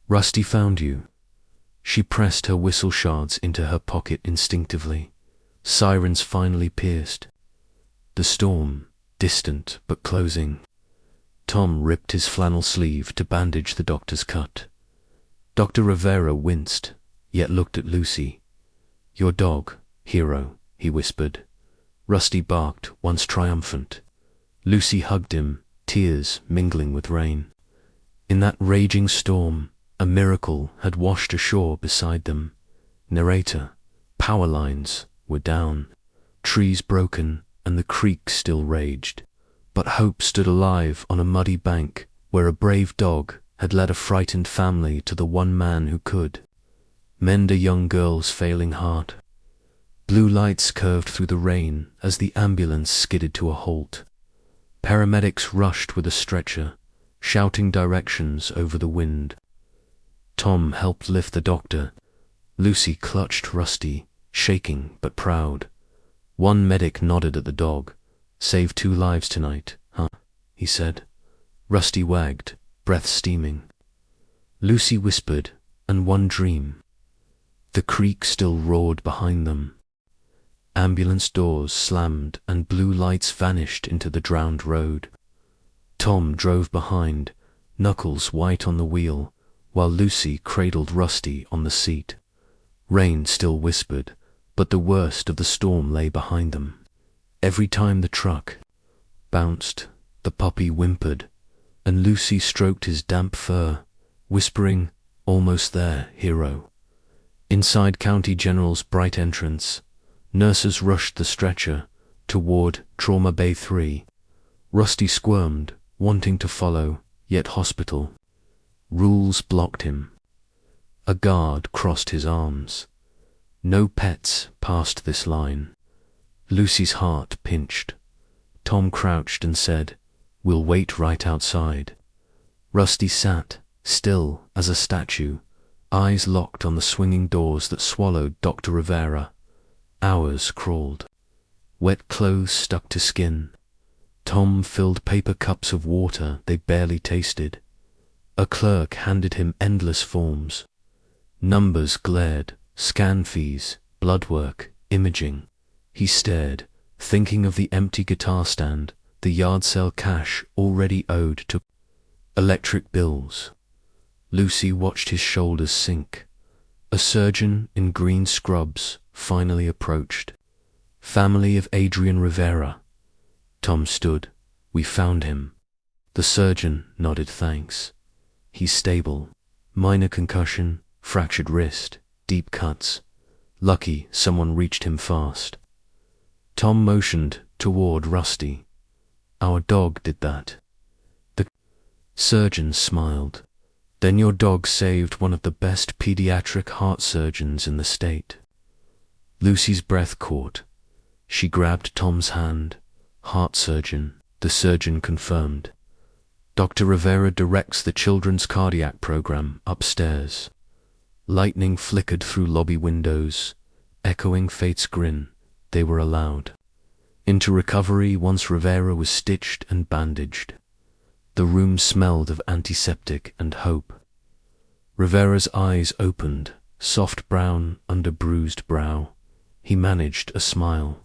"Rusty found you." She pressed her whistle shards into her pocket instinctively. Sirens finally pierced. The storm, distant but closing. Tom ripped his flannel sleeve to bandage the doctor's cut. Dr. Rivera winced, yet looked at Lucy. "Your dog, Hero," he whispered. Rusty barked, once triumphant. Lucy hugged him, tears mingling with rain. In that raging storm, a miracle had washed ashore beside them. Narrator, power lines were down, trees broken, and the creek still raged. But hope stood alive on a muddy bank where a brave dog had led a frightened family to the one man who could mend a young girl's failing heart. Blue lights curved through the rain as the ambulance skidded to a halt. Paramedics rushed with a stretcher, shouting directions over the wind. Tom helped lift the doctor. Lucy clutched Rusty, shaking but proud. One medic nodded at the dog. "Saved 2 lives tonight, huh?" he said. Rusty wagged, breath steaming. Lucy whispered, "And one dream." The creek still roared behind them. Ambulance doors slammed and blue lights vanished into the drowned road. Tom drove behind, knuckles white on the wheel, while Lucy cradled Rusty on the seat. Rain still whispered, but the worst of the storm lay behind them. Every time the truck bounced, the puppy whimpered, and Lucy stroked his damp fur, whispering, "Almost there, Hero." Inside County General's bright entrance, nurses rushed the stretcher toward Trauma Bay 3. Rusty squirmed, wanting to follow, yet hospital. Rules blocked him. A guard crossed his arms. No pets passed this line. Lucy's heart pinched. Tom crouched and said, "We'll wait right outside." Rusty sat, still as a statue, eyes locked on the swinging doors that swallowed Dr. Rivera. Hours crawled. Wet clothes stuck to skin. Tom filled paper cups of water they barely tasted. A clerk handed him endless forms. Numbers glared, scan fees, blood work, imaging. He stared, thinking of the empty guitar stand, the yard sale cash already owed to electric bills. Lucy watched his shoulders sink. A surgeon in green scrubs finally approached. "Family of Adrian Rivera." Tom stood. "We found him." The surgeon nodded thanks. "He's stable. Minor concussion, fractured wrist. deep cuts. Lucky someone reached him fast. Tom motioned toward Rusty. Our dog did that. The surgeon smiled. Then your dog saved one of the best pediatric heart surgeons in the state. Lucy's breath caught. She grabbed Tom's hand. Heart surgeon, the surgeon confirmed. Dr. Rivera directs the children's cardiac program upstairs. Lightning flickered through lobby windows, echoing fate's grin. They were allowed into recovery once Rivera was stitched and bandaged. The room smelled of antiseptic and hope. Rivera's eyes opened, soft brown under bruised brow. He managed a smile.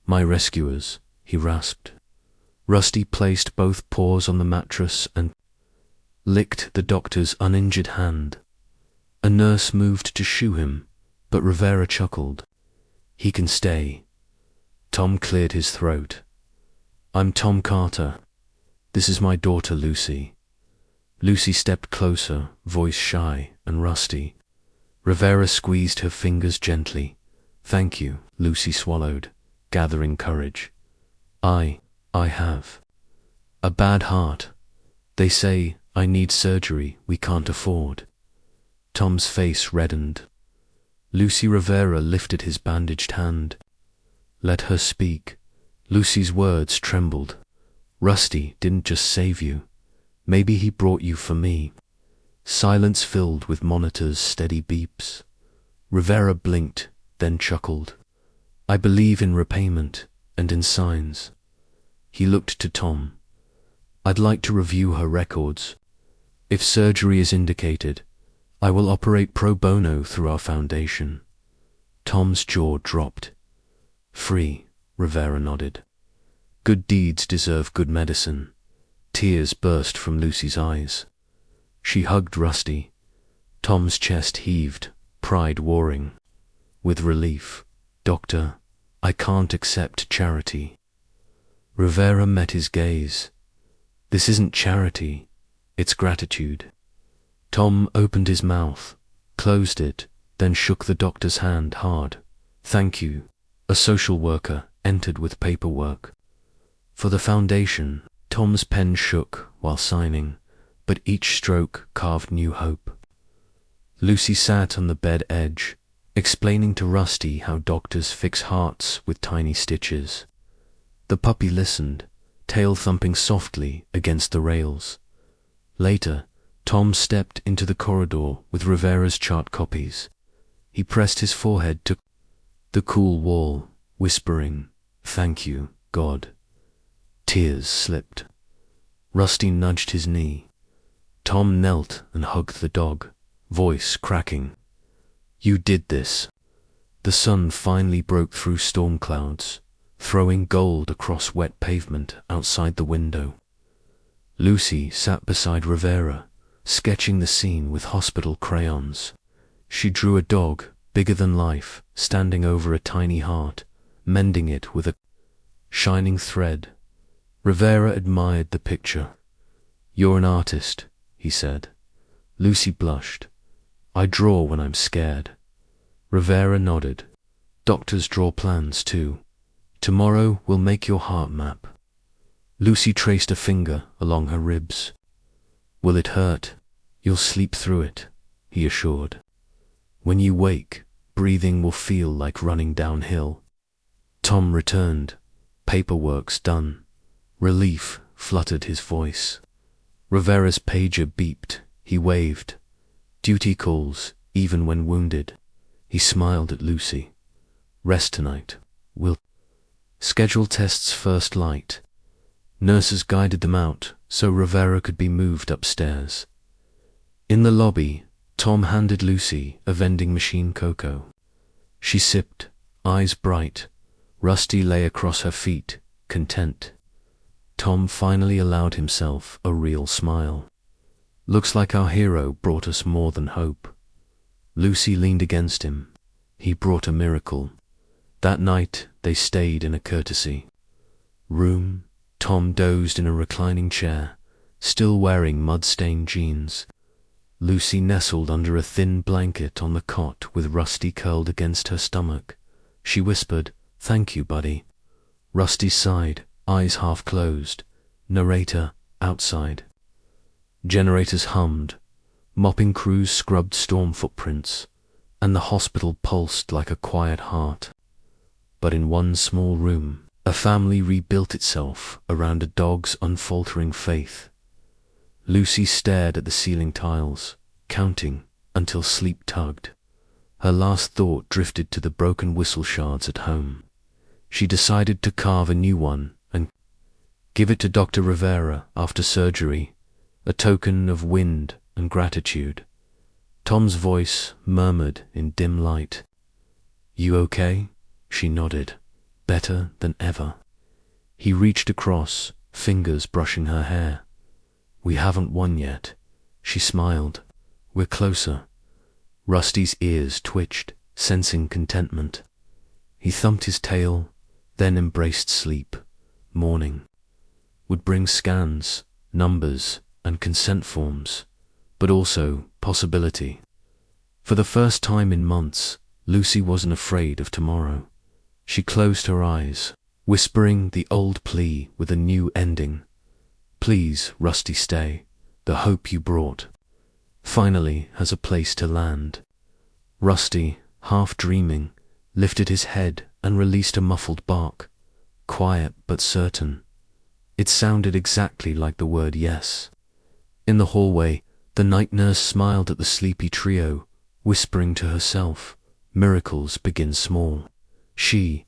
My rescuers, he rasped. Rusty placed both paws on the mattress and licked the doctor's uninjured hand. A nurse moved to shoo him, but Rivera chuckled. He can stay. Tom cleared his throat. I'm Tom Carter. This is my daughter Lucy. Lucy stepped closer, voice shy and rusty. Rivera squeezed her fingers gently. Thank you, Lucy swallowed, gathering courage. I have a bad heart. They say I need surgery we can't afford. Tom's face reddened. Lucy Rivera lifted his bandaged hand. Let her speak. Lucy's words trembled. Rusty didn't just save you. Maybe he brought you for me. Silence filled with monitors' steady beeps. Rivera blinked, then chuckled. I believe in repayment and in signs. He looked to Tom. I'd like to review her records. If surgery is indicated, I will operate pro bono through our foundation. Tom's jaw dropped. Free, Rivera nodded. Good deeds deserve good medicine. Tears burst from Lucy's eyes. She hugged Rusty. Tom's chest heaved, pride warring. With relief, Doctor, I can't accept charity. Rivera met his gaze. This isn't charity, it's gratitude. Tom opened his mouth, closed it, then shook the doctor's hand hard. Thank you. A social worker entered with paperwork. For the foundation, Tom's pen shook while signing, but each stroke carved new hope. Lucy sat on the bed edge, explaining to Rusty how doctors fix hearts with tiny stitches. The puppy listened, tail thumping softly against the rails. Later, Tom stepped into the corridor with Rivera's chart copies. He pressed his forehead to the cool wall, whispering, Thank you, God. Tears slipped. Rusty nudged his knee. Tom knelt and hugged the dog, voice cracking. You did this. The sun finally broke through storm clouds, throwing gold across wet pavement outside the window. Lucy sat beside Rivera, sketching the scene with hospital crayons. She drew a dog, bigger than life, standing over a tiny heart, mending it with a shining thread. Rivera admired the picture. You're an artist, he said. Lucy blushed. I draw when I'm scared. Rivera nodded. Doctors draw plans too. Tomorrow we'll make your heart map. Lucy traced a finger along her ribs. Will it hurt? You'll sleep through it, he assured. When you wake, breathing will feel like running downhill. Tom returned. Paperwork's done. Relief fluttered his voice. Rivera's pager beeped. He waved. Duty calls, even when wounded. He smiled at Lucy. Rest tonight. We'll schedule tests first light. Nurses guided them out so Rivera could be moved upstairs. In the lobby, Tom handed Lucy a vending machine cocoa. She sipped, eyes bright. Rusty lay across her feet, content. Tom finally allowed himself a real smile. Looks like our hero brought us more than hope. Lucy leaned against him. He brought a miracle. That night they stayed in a courtesy room. Tom dozed in a reclining chair, still wearing mud-stained jeans. Lucy nestled under a thin blanket on the cot with Rusty curled against her stomach. She whispered, "Thank you, buddy." Rusty sighed, eyes half closed. Narrator, outside. Generators hummed. Mopping crews scrubbed storm footprints, and the hospital pulsed like a quiet heart. But in one small room, a family rebuilt itself around a dog's unfaltering faith. Lucy stared at the ceiling tiles, counting until sleep tugged. Her last thought drifted to the broken whistle shards at home. She decided to carve a new one and give it to Dr. Rivera after surgery, a token of wind and gratitude. Tom's voice murmured in dim light. "You okay?" She nodded. "Better than ever." He reached across, fingers brushing her hair. "We haven't won yet." She smiled. "We're closer." Rusty's ears twitched, sensing contentment. He thumped his tail, then embraced sleep. Morning would bring scans, numbers, and consent forms, but also possibility. For the first time in months, Lucy wasn't afraid of tomorrow. She closed her eyes, whispering the old plea with a new ending. "Please, Rusty, stay. The hope you brought finally has a place to land." Rusty, half dreaming, lifted his head and released a muffled bark, quiet but certain. It sounded exactly like the word yes. In the hallway, the night nurse smiled at the sleepy trio, whispering to herself, "Miracles begin small." She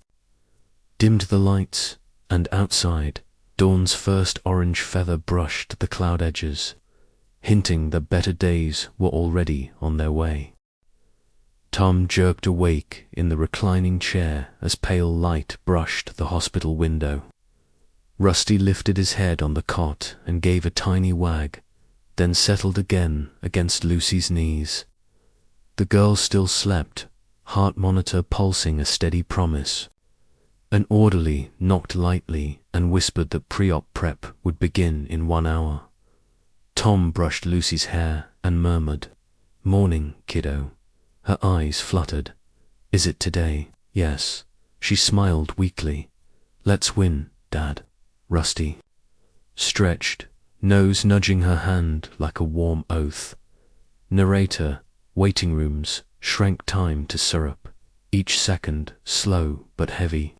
dimmed the lights, and outside, dawn's first orange feather brushed the cloud edges, hinting that better days were already on their way. Tom jerked awake in the reclining chair as pale light brushed the hospital window. Rusty lifted his head on the cot and gave a tiny wag, then settled again against Lucy's knees. The girl still slept, heart monitor pulsing a steady promise. An orderly knocked lightly and whispered that pre-op prep would begin in 1 hour. Tom brushed Lucy's hair and murmured, "Morning, kiddo." Her eyes fluttered. "Is it today?" "Yes." She smiled weakly. "Let's win, Dad." Rusty stretched, nose nudging her hand like a warm oath. Narrator, waiting rooms, shrank time to syrup, each second slow but heavy.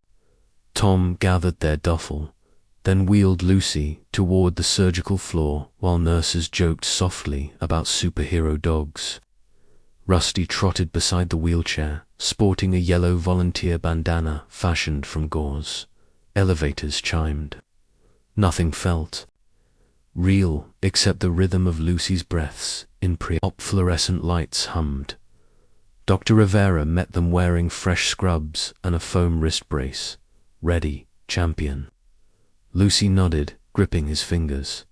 Tom gathered their duffel, then wheeled Lucy toward the surgical floor while nurses joked softly about superhero dogs. Rusty trotted beside the wheelchair, sporting a yellow volunteer bandana fashioned from gauze. Elevators chimed. Nothing felt real except the rhythm of Lucy's breaths in pre-op. Fluorescent lights hummed. Dr. Rivera met them wearing fresh scrubs and a foam wrist brace. "Ready, champion." Lucy nodded, gripping his fingers.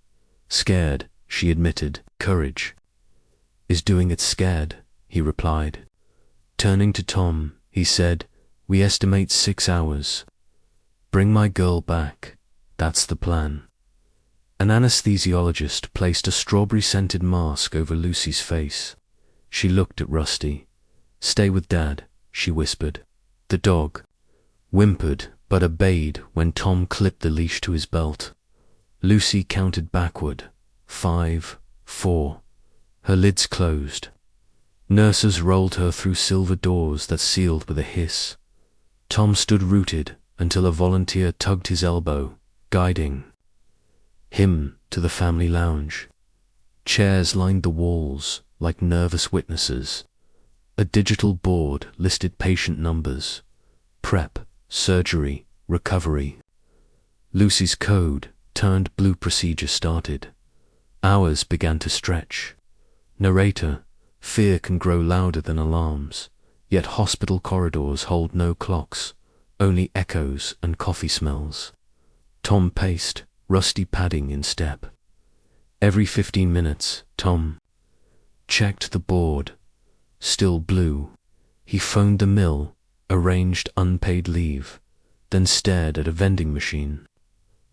"Scared," she admitted. "Courage is doing it scared," he replied. Turning to Tom, he said, "We estimate 6 hours. Bring my girl back. That's the plan." An anesthesiologist placed a strawberry-scented mask over Lucy's face. She looked at Rusty. "Stay with Dad," she whispered. The dog whimpered but obeyed when Tom clipped the leash to his belt. Lucy counted backward. 5, 4. Her lids closed. Nurses rolled her through silver doors that sealed with a hiss. Tom stood rooted until a volunteer tugged his elbow, guiding him to the family lounge. Chairs lined the walls like nervous witnesses. A digital board listed patient numbers, prep, surgery, recovery. Lucy's code turned blue. Procedure started. Hours began to stretch. Narrator, fear can grow louder than alarms, yet hospital corridors hold no clocks, only echoes and coffee smells. Tom paced, Rusty padding in step. Every 15 minutes, Tom checked the board. Still blue. He phoned the mill, arranged unpaid leave, then stared at a vending machine.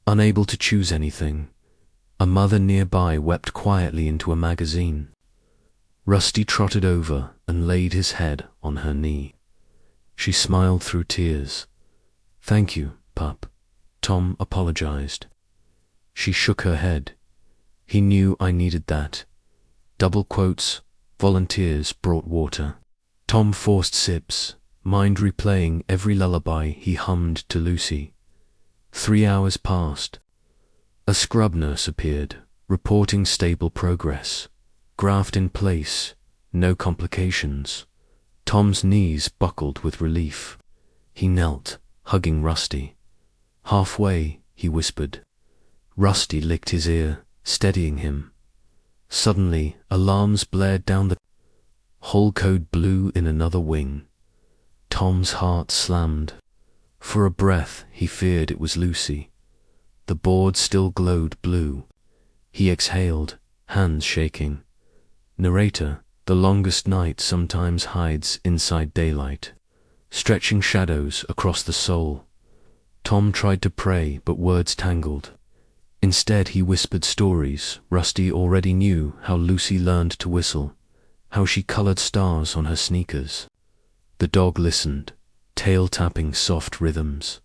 Unable to choose anything, a mother nearby wept quietly into a magazine. Rusty trotted over and laid his head on her knee. She smiled through tears. "Thank you, pup," Tom apologized. She shook her head. "He knew I needed that." Double quotes, volunteers brought water. Tom forced sips, mind replaying every lullaby he hummed to Lucy. 3 hours passed. A scrub nurse appeared, reporting stable progress. Graft in place, no complications. Tom's knees buckled with relief. He knelt, hugging Rusty. Halfway, he whispered. Rusty licked his ear, steadying him. Suddenly, alarms blared down the hull code blew in another wing. Tom's heart slammed. For a breath, he feared it was Lucy. The board still glowed blue. He exhaled, hands shaking. Narrator, the longest night sometimes hides inside daylight, stretching shadows across the soul. Tom tried to pray, but words tangled. Instead, he whispered stories. Rusty already knew how Lucy learned to whistle, how she colored stars on her sneakers. The dog listened, tail tapping soft rhythms.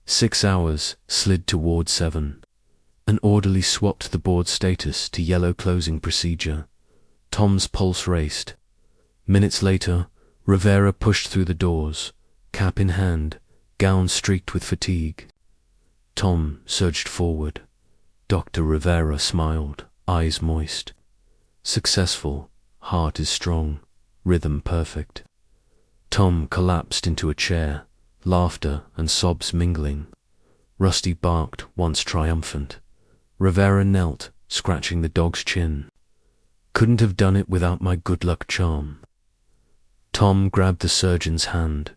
6 hours slid toward 7. An orderly swapped the board status to yellow closing procedure. Tom's pulse raced. Minutes later, Rivera pushed through the doors, cap in hand, gown streaked with fatigue. Tom surged forward. Dr. Rivera smiled, eyes moist. Successful, heart is strong, rhythm perfect. Tom collapsed into a chair, laughter and sobs mingling. Rusty barked, once triumphant. Rivera knelt, scratching the dog's chin. "Couldn't have done it without my good luck charm." Tom grabbed the surgeon's hand.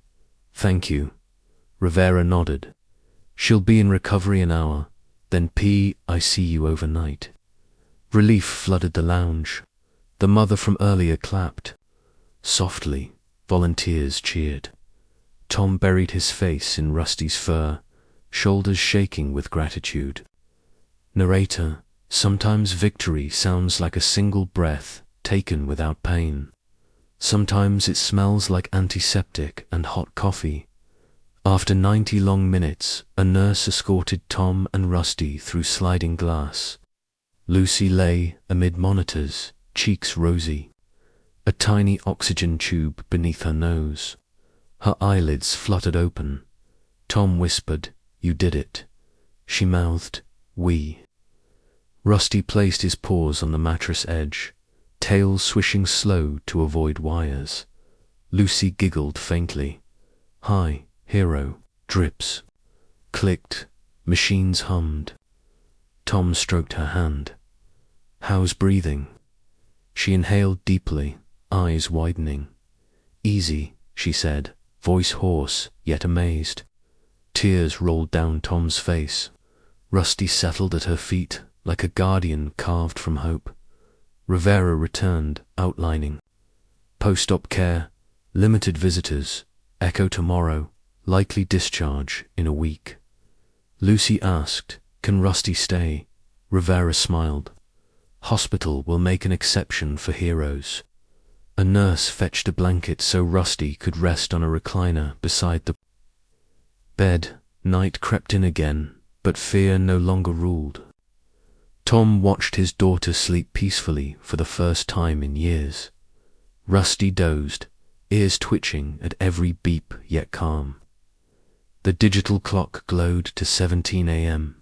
"Thank you." Rivera nodded. "She'll be in recovery an hour, then I see you overnight." Relief flooded the lounge. The mother from earlier clapped. Softly, volunteers cheered. Tom buried his face in Rusty's fur, shoulders shaking with gratitude. Narrator, sometimes victory sounds like a single breath taken without pain. Sometimes it smells like antiseptic and hot coffee. After 90 long minutes, a nurse escorted Tom and Rusty through sliding glass. Lucy lay amid monitors, cheeks rosy. A tiny oxygen tube beneath her nose. Her eyelids fluttered open. Tom whispered, "You did it." She mouthed, "We." Rusty placed his paws on the mattress edge, tail swishing slow to avoid wires. Lucy giggled faintly. "Hi, hero." Drips. Clicked. Machines hummed. Tom stroked her hand. "How's breathing?" She inhaled deeply, eyes widening. "Easy," she said, voice hoarse, yet amazed. Tears rolled down Tom's face. Rusty settled at her feet, like a guardian carved from hope. Rivera returned, outlining. Post-op care, limited visitors, echo tomorrow, likely discharge in a week. Lucy asked, "Can Rusty stay?" Rivera smiled. "Hospital will make an exception for heroes." A nurse fetched a blanket so Rusty could rest on a recliner beside the bed. Night crept in again, but fear no longer ruled. Tom watched his daughter sleep peacefully for the first time in years. Rusty dozed, ears twitching at every beep yet calm. The digital clock glowed to 17 a.m.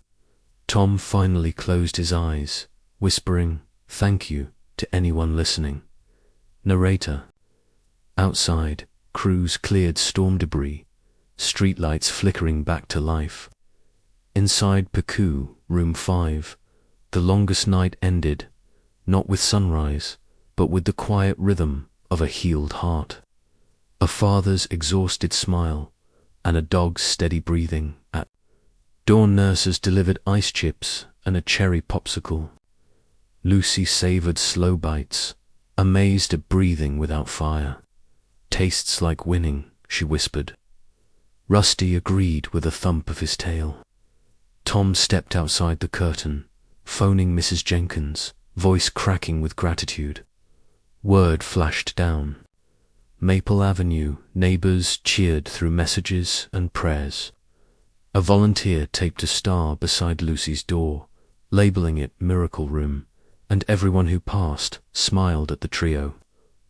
Tom finally closed his eyes, whispering, "Thank you," to anyone listening. Narrator. Outside, crews cleared storm debris, streetlights flickering back to life. Inside Peku, room 5, the longest night ended, not with sunrise, but with the quiet rhythm of a healed heart. A father's exhausted smile, and a dog's steady breathing. At dawn, nurses delivered ice chips and a cherry popsicle. Lucy savored slow bites, amazed at breathing without fire. "Tastes like winning," she whispered. Rusty agreed with a thump of his tail. Tom stepped outside the curtain, phoning Mrs. Jenkins, voice cracking with gratitude. Word flashed down. Maple Avenue, neighbors cheered through messages and prayers. A volunteer taped a star beside Lucy's door, labeling it Miracle Room, and everyone who passed smiled at the trio,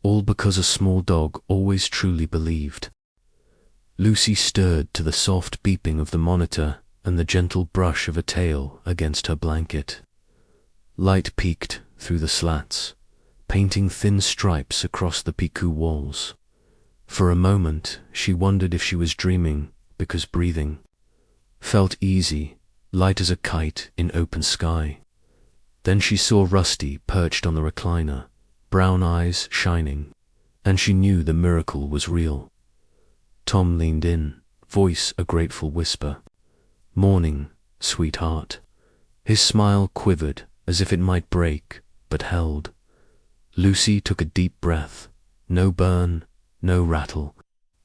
all because a small dog always truly believed. Lucy stirred to the soft beeping of the monitor and the gentle brush of a tail against her blanket. Light peeked through the slats, painting thin stripes across the picou walls. For a moment, she wondered if she was dreaming, because breathing felt easy, light as a kite in open sky. Then she saw Rusty perched on the recliner, brown eyes shining, and she knew the miracle was real. Tom leaned in, voice a grateful whisper. "Morning, sweetheart." His smile quivered as if it might break, but held. Lucy took a deep breath. No burn, no rattle.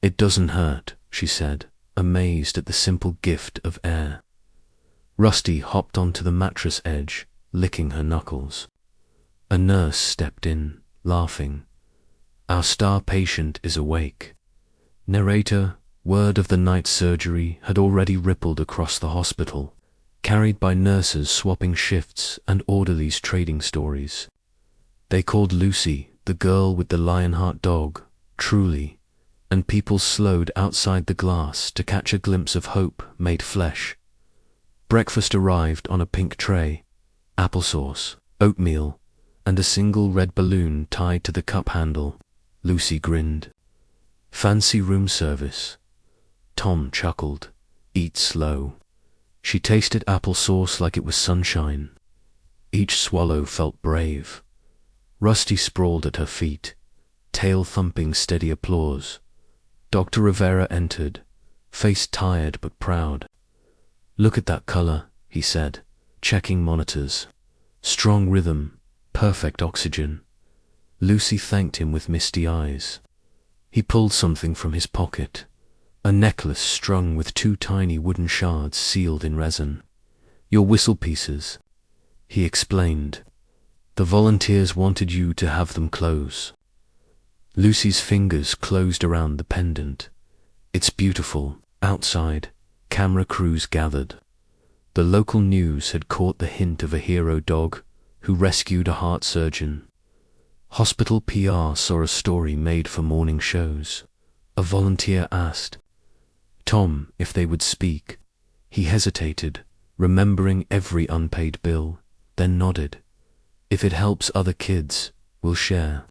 "It doesn't hurt," she said, amazed at the simple gift of air. Rusty hopped onto the mattress edge, licking her knuckles. A nurse stepped in, laughing. "Our star patient is awake." Narrator, word of the night surgery had already rippled across the hospital, carried by nurses swapping shifts and orderlies trading stories. They called Lucy the girl with the lionheart dog, truly, and people slowed outside the glass to catch a glimpse of hope made flesh. Breakfast arrived on a pink tray, applesauce, oatmeal, and a single red balloon tied to the cup handle. Lucy grinned. "Fancy room service." Tom chuckled. "Eat slow." She tasted applesauce like it was sunshine. Each swallow felt brave. Rusty sprawled at her feet, tail thumping steady applause. Dr. Rivera entered, face tired but proud. "Look at that color," he said, checking monitors. "Strong rhythm, perfect oxygen." Lucy thanked him with misty eyes. He pulled something from his pocket, a necklace strung with 2 tiny wooden shards sealed in resin. "Your whistle pieces," he explained. "The volunteers wanted you to have them close." Lucy's fingers closed around the pendant. "It's beautiful." Outside, camera crews gathered. The local news had caught the hint of a hero dog who rescued a heart surgeon. Hospital PR saw a story made for morning shows. A volunteer asked Tom if they would speak. He hesitated, remembering every unpaid bill, then nodded. "If it helps other kids, we'll share."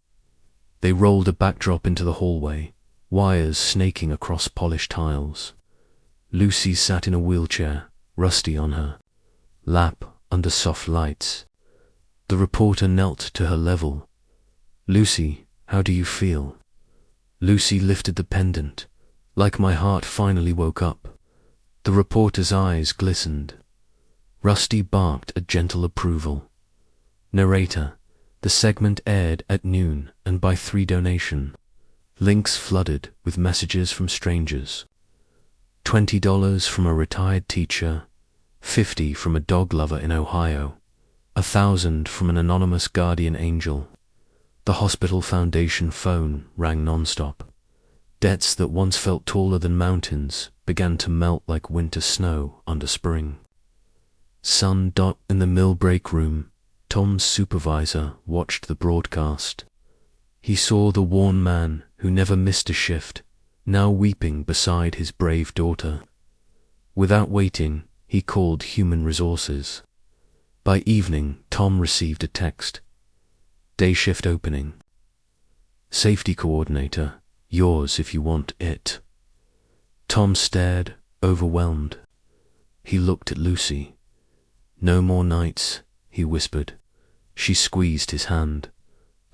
They rolled a backdrop into the hallway, wires snaking across polished tiles. Lucy sat in a wheelchair, Rusty on her lap under soft lights. The reporter knelt to her level. "Lucy, how do you feel?" Lucy lifted the pendant, like my heart finally woke up. The reporter's eyes glistened. Rusty barked a gentle approval. Narrator, the segment aired at noon and by 3 donation. Links flooded with messages from strangers. $20 from a retired teacher, $50 from a dog lover in Ohio, $1,000 from an anonymous guardian angel. The hospital foundation phone rang nonstop. Debts that once felt taller than mountains began to melt like winter snow under spring. Sun dot in the mill break room. Tom's supervisor watched the broadcast. He saw the worn man who never missed a shift, now weeping beside his brave daughter. Without waiting, he called Human Resources. By evening, Tom received a text. "Day shift opening. Safety coordinator, yours if you want it." Tom stared, overwhelmed. He looked at Lucy. "No more nights," he whispered. She squeezed his hand.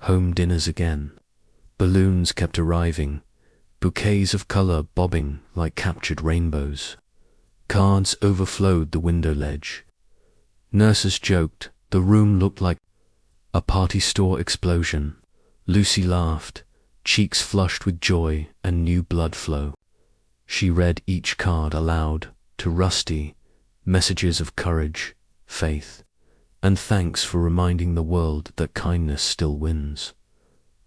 Home dinners again. Balloons kept arriving, bouquets of color bobbing like captured rainbows. Cards overflowed the window ledge. Nurses joked the room looked like a party store explosion. Lucy laughed, cheeks flushed with joy and new blood flow. She read each card aloud to Rusty, messages of courage, faith, and thanks for reminding the world that kindness still wins.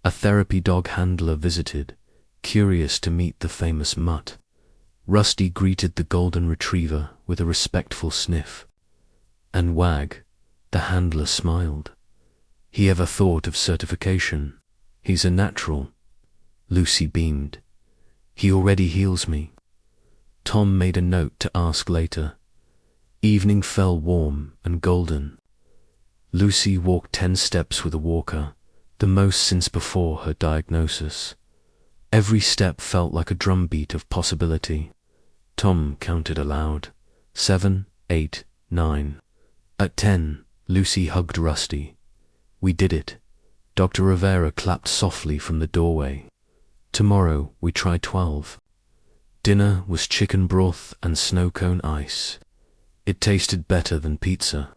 A therapy dog handler visited, curious to meet the famous mutt. Rusty greeted the golden retriever with a respectful sniff. And Wag, the handler, smiled. He ever thought of certification? He's a natural. Lucy beamed. He already heals me. Tom made a note to ask later. Evening fell warm and golden. Lucy walked 10 steps with a walker, the most since before her diagnosis. Every step felt like a drumbeat of possibility. Tom counted aloud. 7, 8, 9. At 10, Lucy hugged Rusty. We did it. Dr. Rivera clapped softly from the doorway. Tomorrow we try 12. Dinner was chicken broth and snow cone ice. It tasted better than pizza.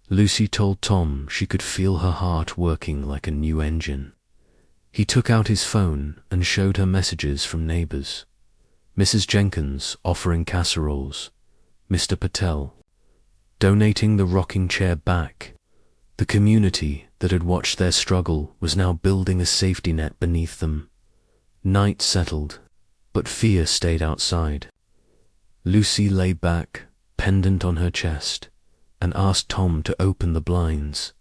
Lucy told Tom she could feel her heart working like a new engine. He took out his phone and showed her messages from neighbors. Mrs. Jenkins offering casseroles. Mr. Patel donating the rocking chair back. The community that had watched their struggle was now building a safety net beneath them. Night settled, but fear stayed outside. Lucy lay back, pendant on her chest, and asked Tom to open the blinds.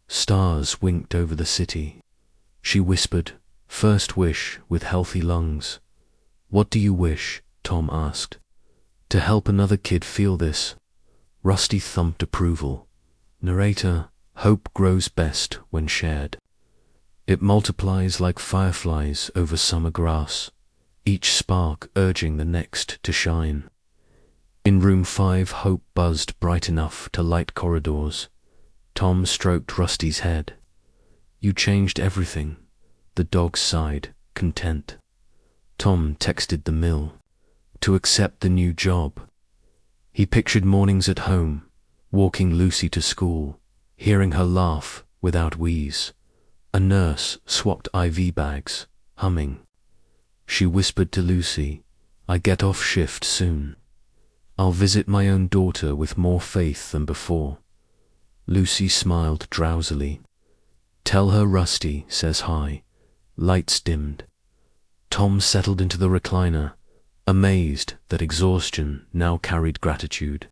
Stars winked over the city. She whispered, "First wish with healthy lungs." "What do you wish?" Tom asked. "To help another kid feel this." Rusty thumped approval. Narrator, hope grows best when shared. It multiplies like fireflies over summer grass, each spark urging the next to shine. In room 5, hope buzzed bright enough to light corridors. Tom stroked Rusty's head. "You changed everything." The dog sighed, content. Tom texted the mill to accept the new job. He pictured mornings at home, walking Lucy to school, hearing her laugh without wheeze. A nurse swapped IV bags, humming. She whispered to Lucy, "I get off shift soon. I'll visit my own daughter with more faith than before." Lucy smiled drowsily. "Tell her Rusty says hi." Lights dimmed. Tom settled into the recliner, amazed that exhaustion now carried gratitude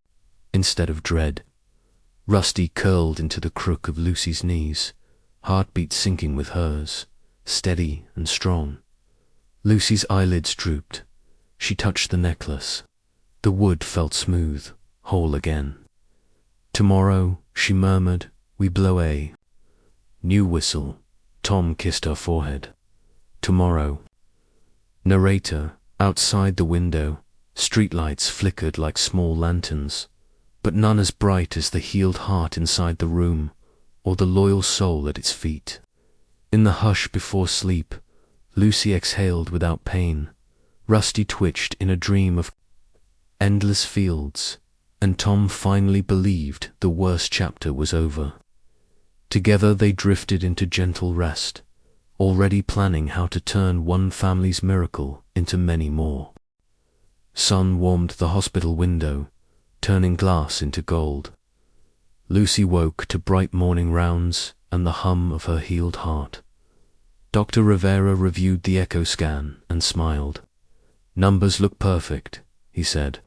instead of dread. Rusty curled into the crook of Lucy's knees, heartbeat syncing with hers, steady and strong. Lucy's eyelids drooped. She touched the necklace. The wood felt smooth, whole again. "Tomorrow," she murmured, "we blow a new whistle." Tom kissed her forehead. "Tomorrow." Narrator, outside the window, streetlights flickered like small lanterns, but none as bright as the healed heart inside the room, or the loyal soul at its feet. In the hush before sleep, Lucy exhaled without pain. Rusty twitched in a dream of endless fields, and Tom finally believed the worst chapter was over. Together they drifted into gentle rest, already planning how to turn one family's miracle into many more. Sun warmed the hospital window, turning glass into gold. Lucy woke to bright morning rounds and the hum of her healed heart. Dr. Rivera reviewed the echo scan and smiled. "Numbers look perfect," he said.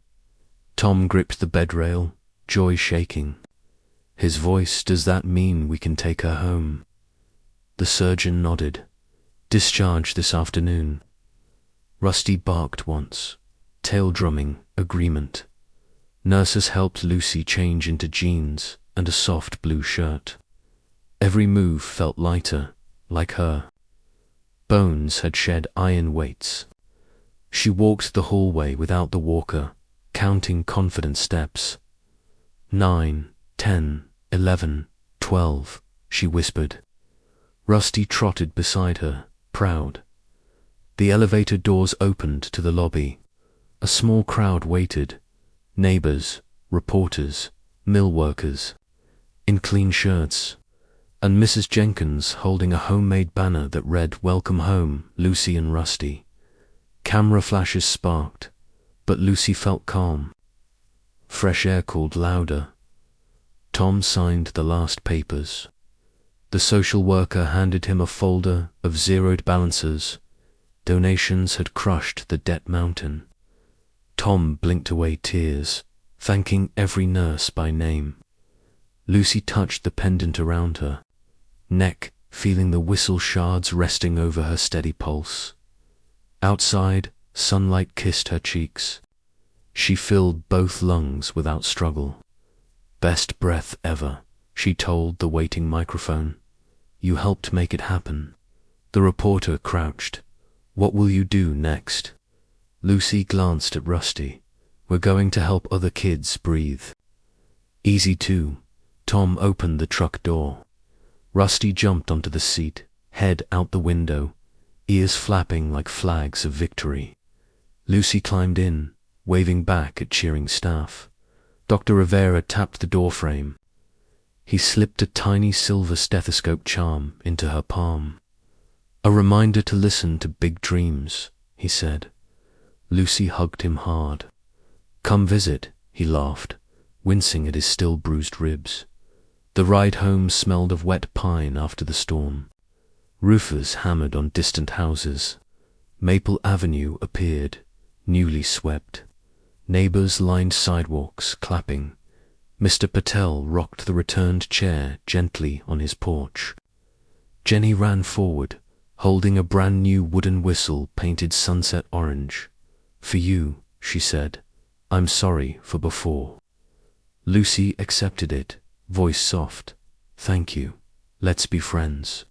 Tom gripped the bed rail, joy shaking. His voice, "Does that mean we can take her home?" The surgeon nodded. "Discharge this afternoon." Rusty barked once, tail drumming agreement. Nurses helped Lucy change into jeans and a soft blue shirt. Every move felt lighter, like her. Bones had shed iron weights. She walked the hallway without the walker, counting confident steps. 9, 10, 11, 12, she whispered. Rusty trotted beside her, proud. The elevator doors opened to the lobby. A small crowd waited. Neighbors, reporters, mill workers, in clean shirts, and Mrs. Jenkins holding a homemade banner that read, "Welcome home, Lucy and Rusty." Camera flashes sparked, but Lucy felt calm. Fresh air called louder. Tom signed the last papers. The social worker handed him a folder of zeroed balances. Donations had crushed the debt mountain. Tom blinked away tears, thanking every nurse by name. Lucy touched the pendant around her neck, feeling the whistle shards resting over her steady pulse. Outside, sunlight kissed her cheeks. She filled both lungs without struggle. "Best breath ever," she told the waiting microphone. "You helped make it happen." The reporter crouched. "What will you do next?" Lucy glanced at Rusty. "We're going to help other kids breathe." "Easy too." Tom opened the truck door. Rusty jumped onto the seat, head out the window, ears flapping like flags of victory. Lucy climbed in, waving back at cheering staff. Dr. Rivera tapped the doorframe. He slipped a tiny silver stethoscope charm into her palm. "A reminder to listen to big dreams," he said. Lucy hugged him hard. "Come visit," he laughed, wincing at his still bruised ribs. The ride home smelled of wet pine after the storm. Roofers hammered on distant houses. Maple Avenue appeared, newly swept. Neighbors lined sidewalks, clapping. Mr. Patel rocked the returned chair gently on his porch. Jenny ran forward, holding a brand new wooden whistle painted sunset orange. "For you," she said. "I'm sorry for before." Lucy accepted it, voice soft. "Thank you. Let's be friends."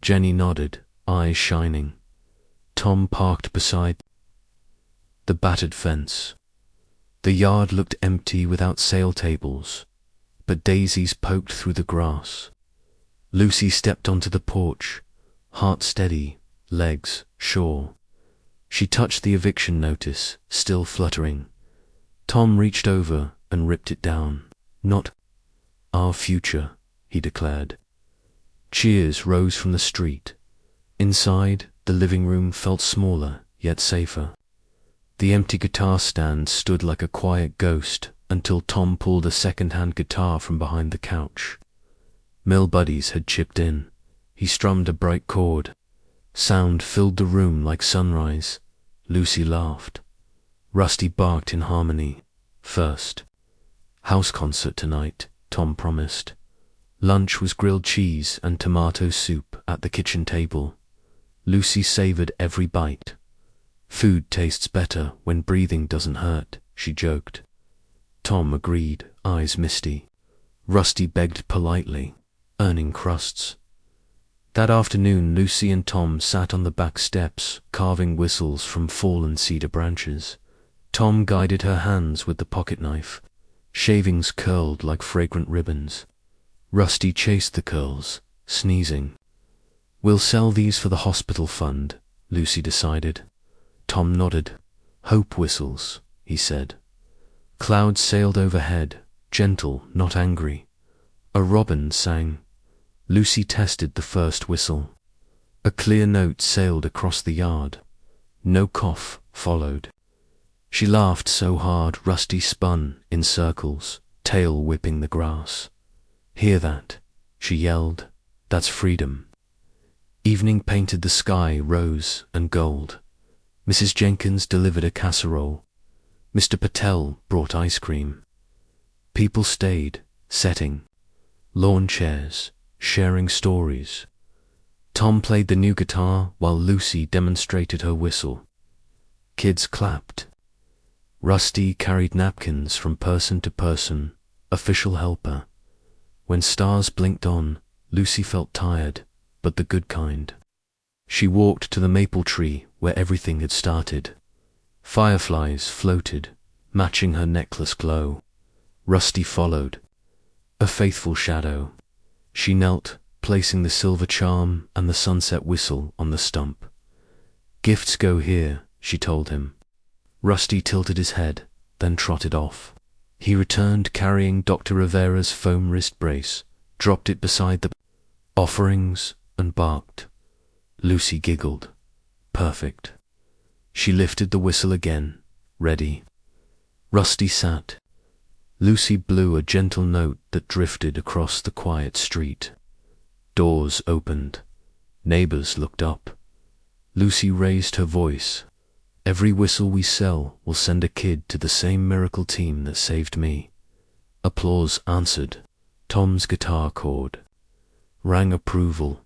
Jenny nodded, eyes shining. Tom parked beside the battered fence. The yard looked empty without sale tables, but daisies poked through the grass. Lucy stepped onto the porch, heart steady, legs sure. She touched the eviction notice, still fluttering. Tom reached over and ripped it down. "Not our future," he declared. Cheers rose from the street. Inside, the living room felt smaller, yet safer. The empty guitar stand stood like a quiet ghost until Tom pulled a second-hand guitar from behind the couch. Mill buddies had chipped in. He strummed a bright chord. Sound filled the room like sunrise. Lucy laughed. Rusty barked in harmony. First. "House concert tonight," Tom promised. Lunch was grilled cheese and tomato soup at the kitchen table. Lucy savored every bite. "Food tastes better when breathing doesn't hurt," she joked. Tom agreed, eyes misty. Rusty begged politely, earning crusts. That afternoon, Lucy and Tom sat on the back steps, carving whistles from fallen cedar branches. Tom guided her hands with the pocket knife. Shavings curled like fragrant ribbons. Rusty chased the curls, sneezing. "We'll sell these for the hospital fund," Lucy decided. Tom nodded. "Hope whistles," he said. Clouds sailed overhead, gentle, not angry. A robin sang. Lucy tested the first whistle. A clear note sailed across the yard. No cough followed. She laughed so hard Rusty spun in circles, tail whipping the grass. "Hear that?" she yelled. "That's freedom." Evening painted the sky rose and gold. Mrs. Jenkins delivered a casserole. Mr. Patel brought ice cream. People stayed, setting. Lawn chairs, sharing stories. Tom played the new guitar while Lucy demonstrated her whistle. Kids clapped. Rusty carried napkins from person to person, official helper. When stars blinked on, Lucy felt tired, but the good kind. She walked to the maple tree where everything had started. Fireflies floated, matching her necklace glow. Rusty followed, a faithful shadow. She knelt, placing the silver charm and the sunset whistle on the stump. "Gifts go here," she told him. Rusty tilted his head, then trotted off. He returned carrying Dr. Rivera's foam wrist brace, dropped it beside the offerings, and barked. Lucy giggled. Perfect. She lifted the whistle again, ready. Rusty sat. Lucy blew a gentle note that drifted across the quiet street. Doors opened. Neighbors looked up. Lucy raised her voice. "Every whistle we sell will send a kid to the same miracle team that saved me." Applause answered. Tom's guitar chord rang approval.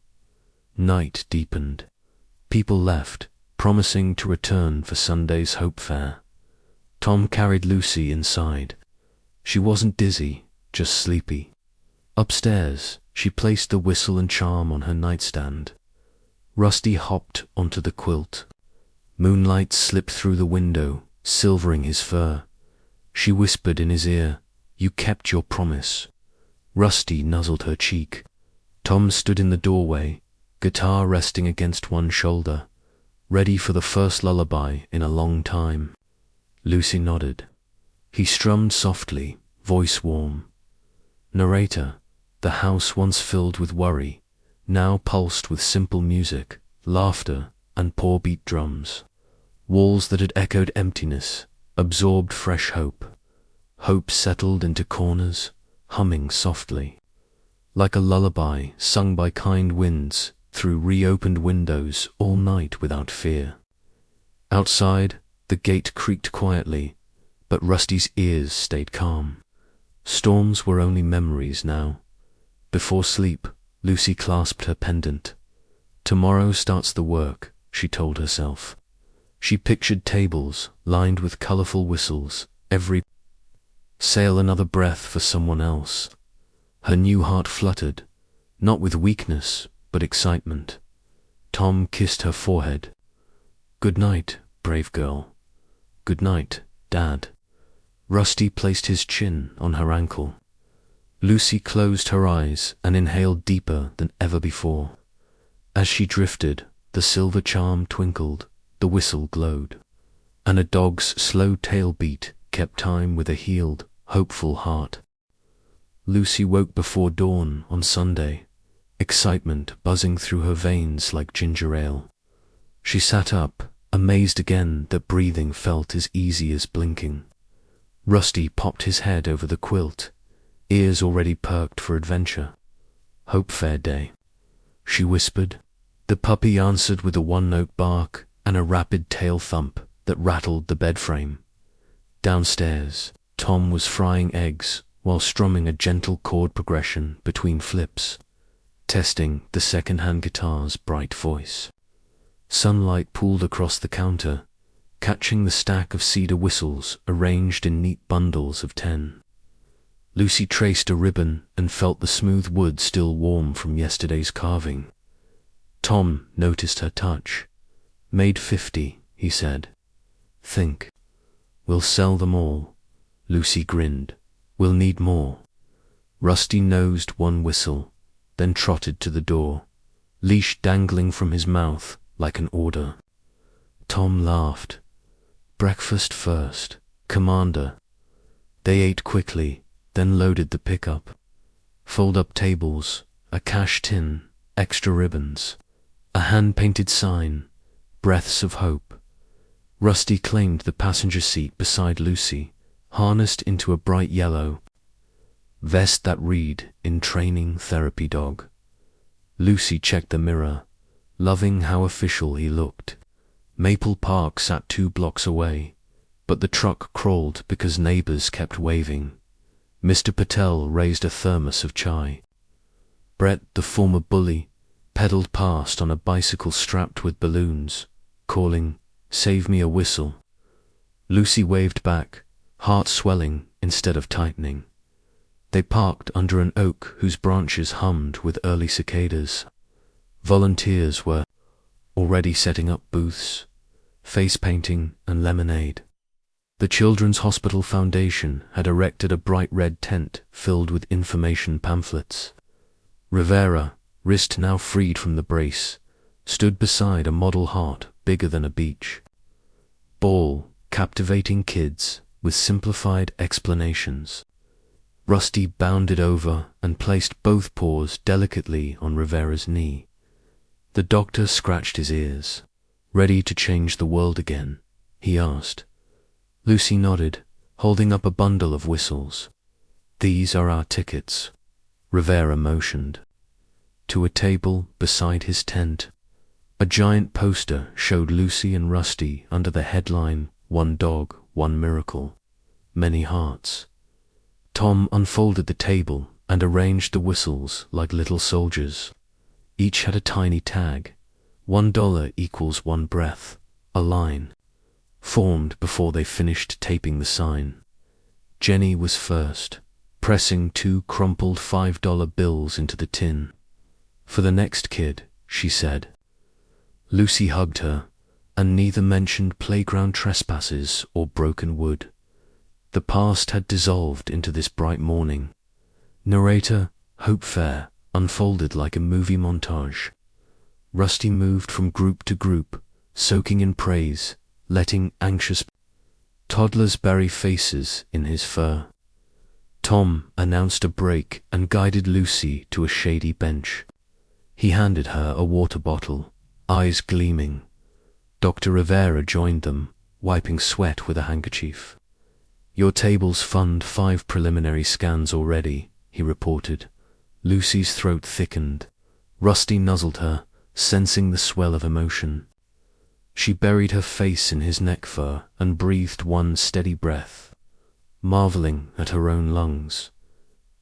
Night deepened. People left, promising to return for Sunday's Hope Fair. Tom carried Lucy inside. She wasn't dizzy, just sleepy. Upstairs, she placed the whistle and charm on her nightstand. Rusty hopped onto the quilt. Moonlight slipped through the window, silvering his fur. She whispered in his ear, "You kept your promise." Rusty nuzzled her cheek. Tom stood in the doorway, guitar resting against one shoulder, ready for the first lullaby in a long time. Lucy nodded. He strummed softly, voice warm. Narrator, the house once filled with worry, now pulsed with simple music, laughter, and poor beat drums. Walls that had echoed emptiness absorbed fresh hope. Hope settled into corners, humming softly, like a lullaby sung by kind winds through reopened windows all night without fear. Outside, the gate creaked quietly, but Rusty's ears stayed calm. Storms were only memories now. Before sleep, Lucy clasped her pendant. Tomorrow starts the work, she told herself. She pictured tables lined with colorful whistles, every sail another breath for someone else. Her new heart fluttered, not with weakness, but excitement. Tom kissed her forehead. "Good night, brave girl." "Good night, Dad." Rusty placed his chin on her ankle. Lucy closed her eyes and inhaled deeper than ever before. As she drifted, the silver charm twinkled, the whistle glowed, and a dog's slow tail beat kept time with a healed, hopeful heart. Lucy woke before dawn on Sunday, excitement buzzing through her veins like ginger ale. She sat up, amazed again that breathing felt as easy as blinking. Rusty popped his head over the quilt, ears already perked for adventure. "Hope Fair Day," she whispered. The puppy answered with a one-note bark and a rapid tail thump that rattled the bed frame. Downstairs, Tom was frying eggs while strumming a gentle chord progression between flips, testing the second-hand guitar's bright voice. Sunlight pooled across the counter, catching the stack of cedar whistles arranged in neat bundles of 10. Lucy traced a ribbon and felt the smooth wood still warm from yesterday's carving. Tom noticed her touch. "Made 50, he said. "Think. We'll sell them all." Lucy grinned. "We'll need more." Rusty nosed one whistle, then trotted to the door, leash dangling from his mouth like an order. Tom laughed. "Breakfast first, Commander." They ate quickly, then loaded the pickup. Fold-up tables, a cash tin, extra ribbons, a hand-painted sign, breaths of hope. Rusty claimed the passenger seat beside Lucy, harnessed into a bright yellow vest that read, "In Training Therapy Dog." Lucy checked the mirror, loving how official he looked. Maple Park sat 2 blocks away, but the truck crawled because neighbors kept waving. Mr. Patel raised a thermos of chai. Brett, the former bully, pedaled past on a bicycle strapped with balloons, calling, "Save me a whistle." Lucy waved back, heart swelling instead of tightening. They parked under an oak whose branches hummed with early cicadas. Volunteers were already setting up booths, face painting and lemonade. The Children's Hospital Foundation had erected a bright red tent filled with information pamphlets. Rivera, wrist now freed from the brace, stood beside a model heart bigger than a beach. Ball, captivating kids with simplified explanations. Rusty bounded over and placed both paws delicately on Rivera's knee. The doctor scratched his ears. "Ready to change the world again?" he asked. Lucy nodded, holding up a bundle of whistles. "These are our tickets." Rivera motioned. to a table beside his tent. A giant poster showed Lucy and Rusty under the headline, "One Dog, One Miracle, Many Hearts." Tom unfolded the table and arranged the whistles like little soldiers. Each had a tiny tag. $1 equals one breath, a line, formed before they finished taping the sign. Jenny was first, pressing 2 crumpled $5 bills into the tin. "For the next kid," she said. Lucy hugged her, and neither mentioned playground trespasses or broken wood. The past had dissolved into this bright morning. Narrator, Hope Fair, unfolded like a movie montage. Rusty moved from group to group, soaking in praise, letting anxious toddlers bury faces in his fur. Tom announced a break and guided Lucy to a shady bench. He handed her a water bottle, eyes gleaming. Dr. Rivera joined them, wiping sweat with a handkerchief. "Your tables fund 5 preliminary scans already," he reported. Lucy's throat thickened. Rusty nuzzled her, sensing the swell of emotion. She buried her face in his neck fur and breathed one steady breath, marveling at her own lungs.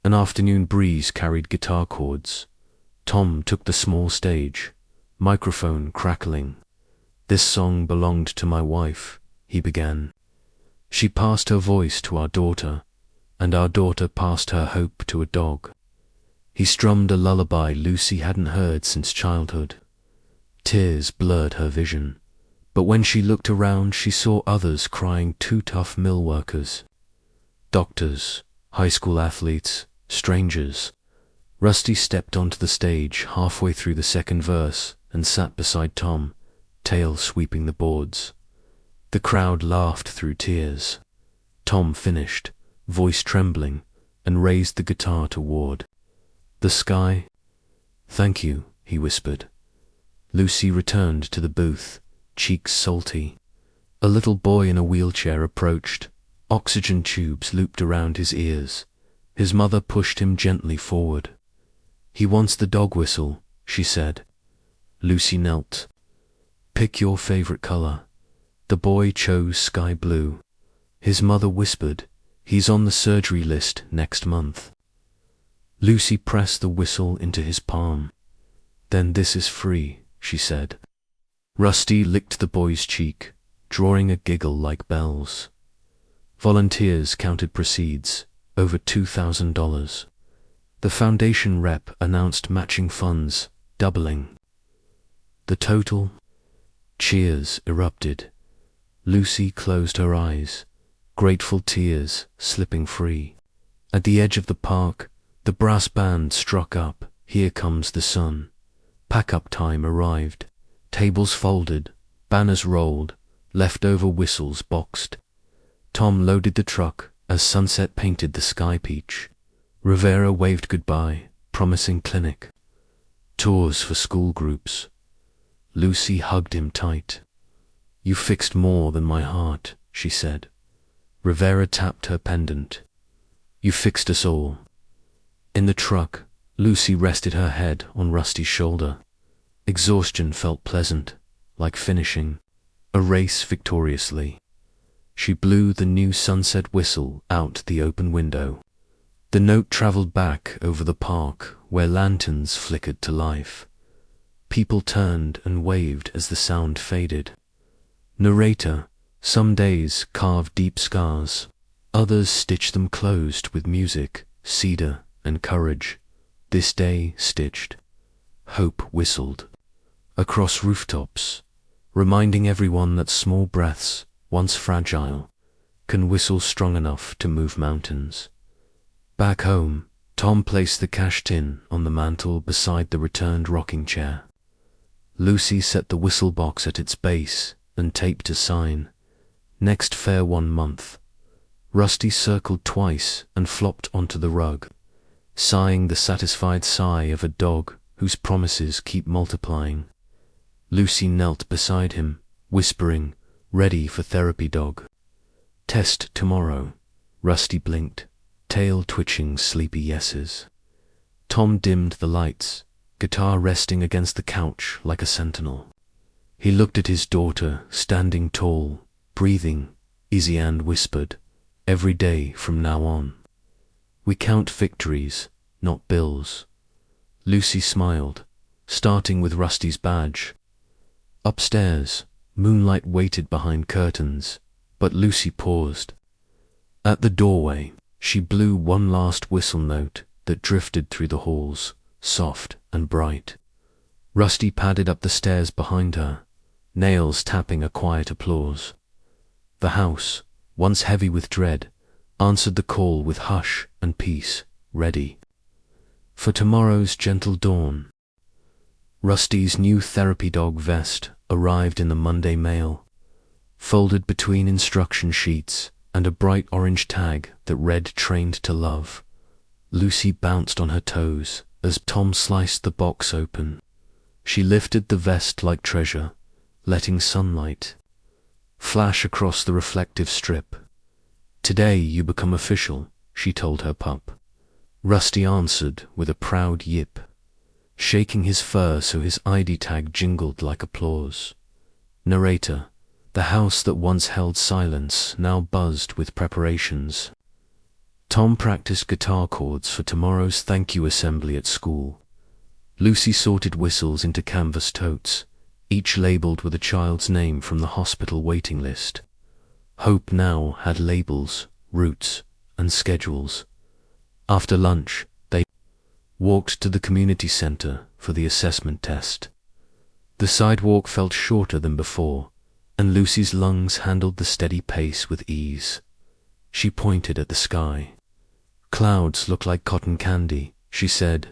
An afternoon breeze carried guitar chords. Tom took the small stage, microphone crackling. "This song belonged to my wife," he began. "She passed her voice to our daughter, and our daughter passed her hope to a dog." He strummed a lullaby Lucy hadn't heard since childhood. Tears blurred her vision, but when she looked around she saw others crying, 2 tough mill workers. Doctors, high school athletes, strangers. Rusty stepped onto the stage halfway through the second verse and sat beside Tom, tail sweeping the boards. The crowd laughed through tears. Tom finished, voice trembling, and raised the guitar toward the sky. "Thank you," he whispered. Lucy returned to the booth, cheeks salty. A little boy in a wheelchair approached, oxygen tubes looped around his ears. His mother pushed him gently forward. "He wants the dog whistle," she said. Lucy knelt. "Pick your favorite color." The boy chose sky blue. His mother whispered, "He's on the surgery list next month." Lucy pressed the whistle into his palm. "Then this is free," she said. Rusty licked the boy's cheek, drawing a giggle like bells. Volunteers counted proceeds, over $2,000. The foundation rep announced matching funds, doubling the total. Cheers erupted. Lucy closed her eyes, grateful tears slipping free. At the edge of the park, the brass band struck up, "Here Comes the Sun." Pack-up time arrived. Tables folded, banners rolled, leftover whistles boxed. Tom loaded the truck as sunset painted the sky peach. Rivera waved goodbye, promising clinic tours for school groups. Lucy hugged him tight. "You fixed more than my heart," she said. Rivera tapped her pendant. "You fixed us all." In the truck, Lucy rested her head on Rusty's shoulder. Exhaustion felt pleasant, like finishing a race victoriously. She blew the new sunset whistle out the open window. The note traveled back over the park where lanterns flickered to life. People turned and waved as the sound faded. Narrator, some days carved deep scars, others stitched them closed with music, cedar, and courage. This day stitched. Hope whistled. Across rooftops, reminding everyone that small breaths, once fragile, can whistle strong enough to move mountains. Back home, Tom placed the cash tin on the mantel beside the returned rocking chair. Lucy set the whistle box at its base and taped a sign, "Next fair 1 month." Rusty circled twice and flopped onto the rug, sighing the satisfied sigh of a dog whose promises keep multiplying. Lucy knelt beside him, whispering, "Ready for therapy, dog." "Test tomorrow." Rusty blinked, tail twitching sleepy yeses. Tom dimmed the lights, guitar resting against the couch like a sentinel. He looked at his daughter, standing tall, breathing easy, and whispered, "Every day from now on. We count victories, not bills." Lucy smiled, starting with Rusty's badge. Upstairs, moonlight waited behind curtains, but Lucy paused. At the doorway, she blew one last whistle note that drifted through the halls, soft and bright. Rusty padded up the stairs behind her, nails tapping a quiet applause. The house, once heavy with dread, answered the call with hush and peace, ready for tomorrow's gentle dawn. Rusty's new therapy dog vest arrived in the Monday mail, folded between instruction sheets and a bright orange tag that read "Trained to Love." Lucy bounced on her toes as Tom sliced the box open. She lifted the vest like treasure, letting sunlight flash across the reflective strip. "Today you become official," she told her pup. Rusty answered with a proud yip, shaking his fur so his ID tag jingled like applause. Narrator: the house that once held silence now buzzed with preparations. Tom practiced guitar chords for tomorrow's thank you assembly at school. Lucy sorted whistles into canvas totes, each labeled with a child's name from the hospital waiting list. Hope now had labels, routes, and schedules. After lunch, they walked to the community center for the assessment test. The sidewalk felt shorter than before, and Lucy's lungs handled the steady pace with ease. She pointed at the sky. "Clouds look like cotton candy," she said.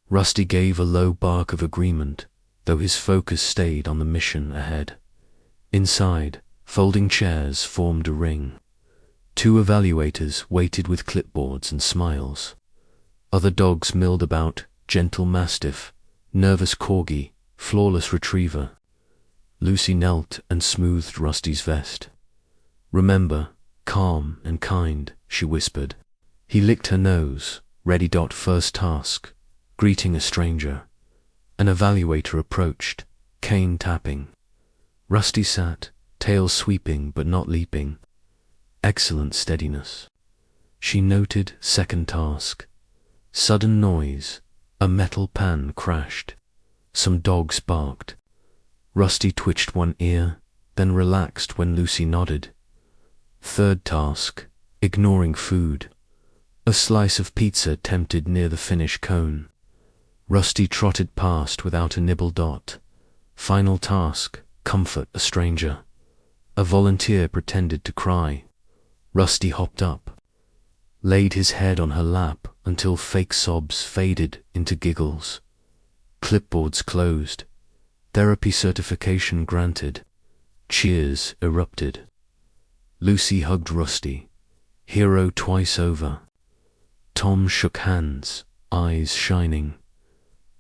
Rusty gave a low bark of agreement, though his focus stayed on the mission ahead. Inside, folding chairs formed a ring. Two evaluators waited with clipboards and smiles. Other dogs milled about, gentle mastiff, nervous corgi, flawless retriever. Lucy knelt and smoothed Rusty's vest. "Remember, calm and kind," she whispered. He licked her nose, ready. First task, greeting a stranger. An evaluator approached, cane tapping. Rusty sat, tail sweeping but not leaping. Excellent steadiness. She noted second task. Sudden noise, a metal pan crashed. Some dogs barked. Rusty twitched one ear, then relaxed when Lucy nodded. Third task, ignoring food. A slice of pizza tempted near the finish cone. Rusty trotted past without a nibble. Final task, comfort a stranger. A volunteer pretended to cry. Rusty hopped up, laid his head on her lap until fake sobs faded into giggles. Clipboards closed. Therapy certification granted. Cheers erupted. Lucy hugged Rusty. Hero twice over. Tom shook hands, eyes shining.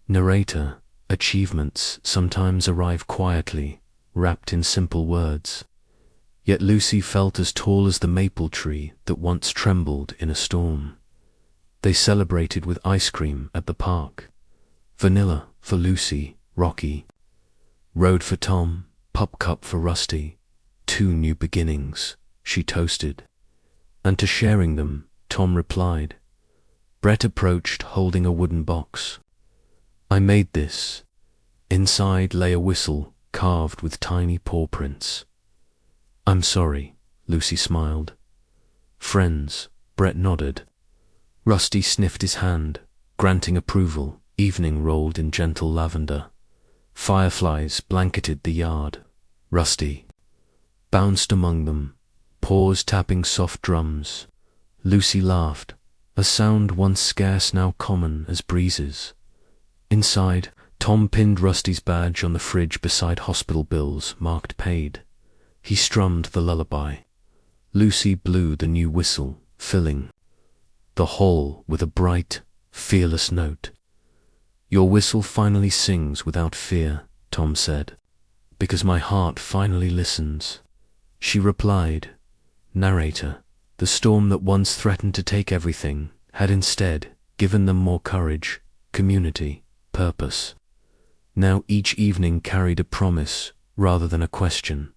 Narrator: achievements sometimes arrive quietly, wrapped in simple words. Yet Lucy felt as tall as the maple tree that once trembled in a storm. They celebrated with ice cream at the park. Vanilla for Lucy, Rocky. Road for Tom, pup cup for Rusty. 2 new beginnings, she toasted. And to sharing them, Tom replied. Brett approached, holding a wooden box. "I made this." Inside lay a whistle carved with tiny paw prints. "I'm sorry," Lucy smiled. "Friends," Brett nodded. Rusty sniffed his hand, granting approval. Evening rolled in gentle lavender. Fireflies blanketed the yard. Rusty bounced among them, paws tapping soft drums. Lucy laughed, a sound once scarce now common as breezes. Inside, Tom pinned Rusty's badge on the fridge beside hospital bills marked paid. He strummed the lullaby. Lucy blew the new whistle, filling the hall with a bright, fearless note. "Your whistle finally sings without fear," Tom said, "because my heart finally listens." She replied, "Narrator, the storm that once threatened to take everything had instead given them more courage, community, purpose. Now each evening carried a promise rather than a question.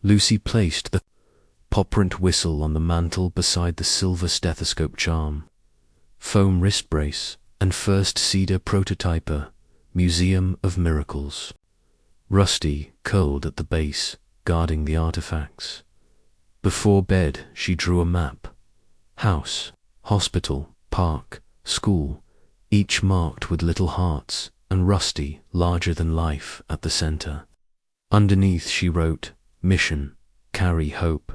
Lucy placed the pop-print whistle on the mantel beside the silver stethoscope charm, foam wrist brace, and first cedar prototyper, Museum of Miracles. Rusty curled at the base, guarding the artifacts. Before bed, she drew a map. House, hospital, park, school, each marked with little hearts, and Rusty, larger than life, at the center. Underneath she wrote, Mission, carry hope,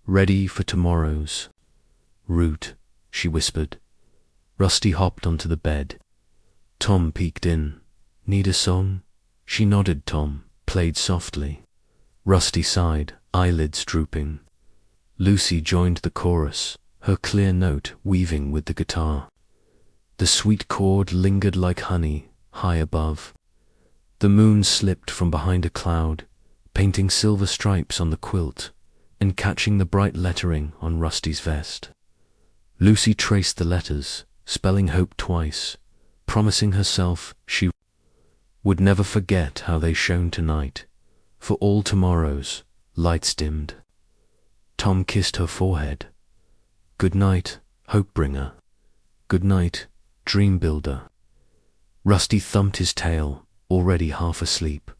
ready for tomorrow's route, she whispered. Rusty hopped onto the bed. Tom peeked in. Need a song? She nodded. Tom played softly. Rusty sighed, eyelids drooping. Lucy joined the chorus, her clear note weaving with the guitar. The sweet chord lingered like honey, high above. The moon slipped from behind a cloud, painting silver stripes on the quilt and catching the bright lettering on Rusty's vest. Lucy traced the letters, spelling hope twice, promising herself she would never forget how they shone tonight. For all tomorrows, lights dimmed. Tom kissed her forehead. Good night, hope bringer. Good night, dream builder. Rusty thumped his tail, already half asleep.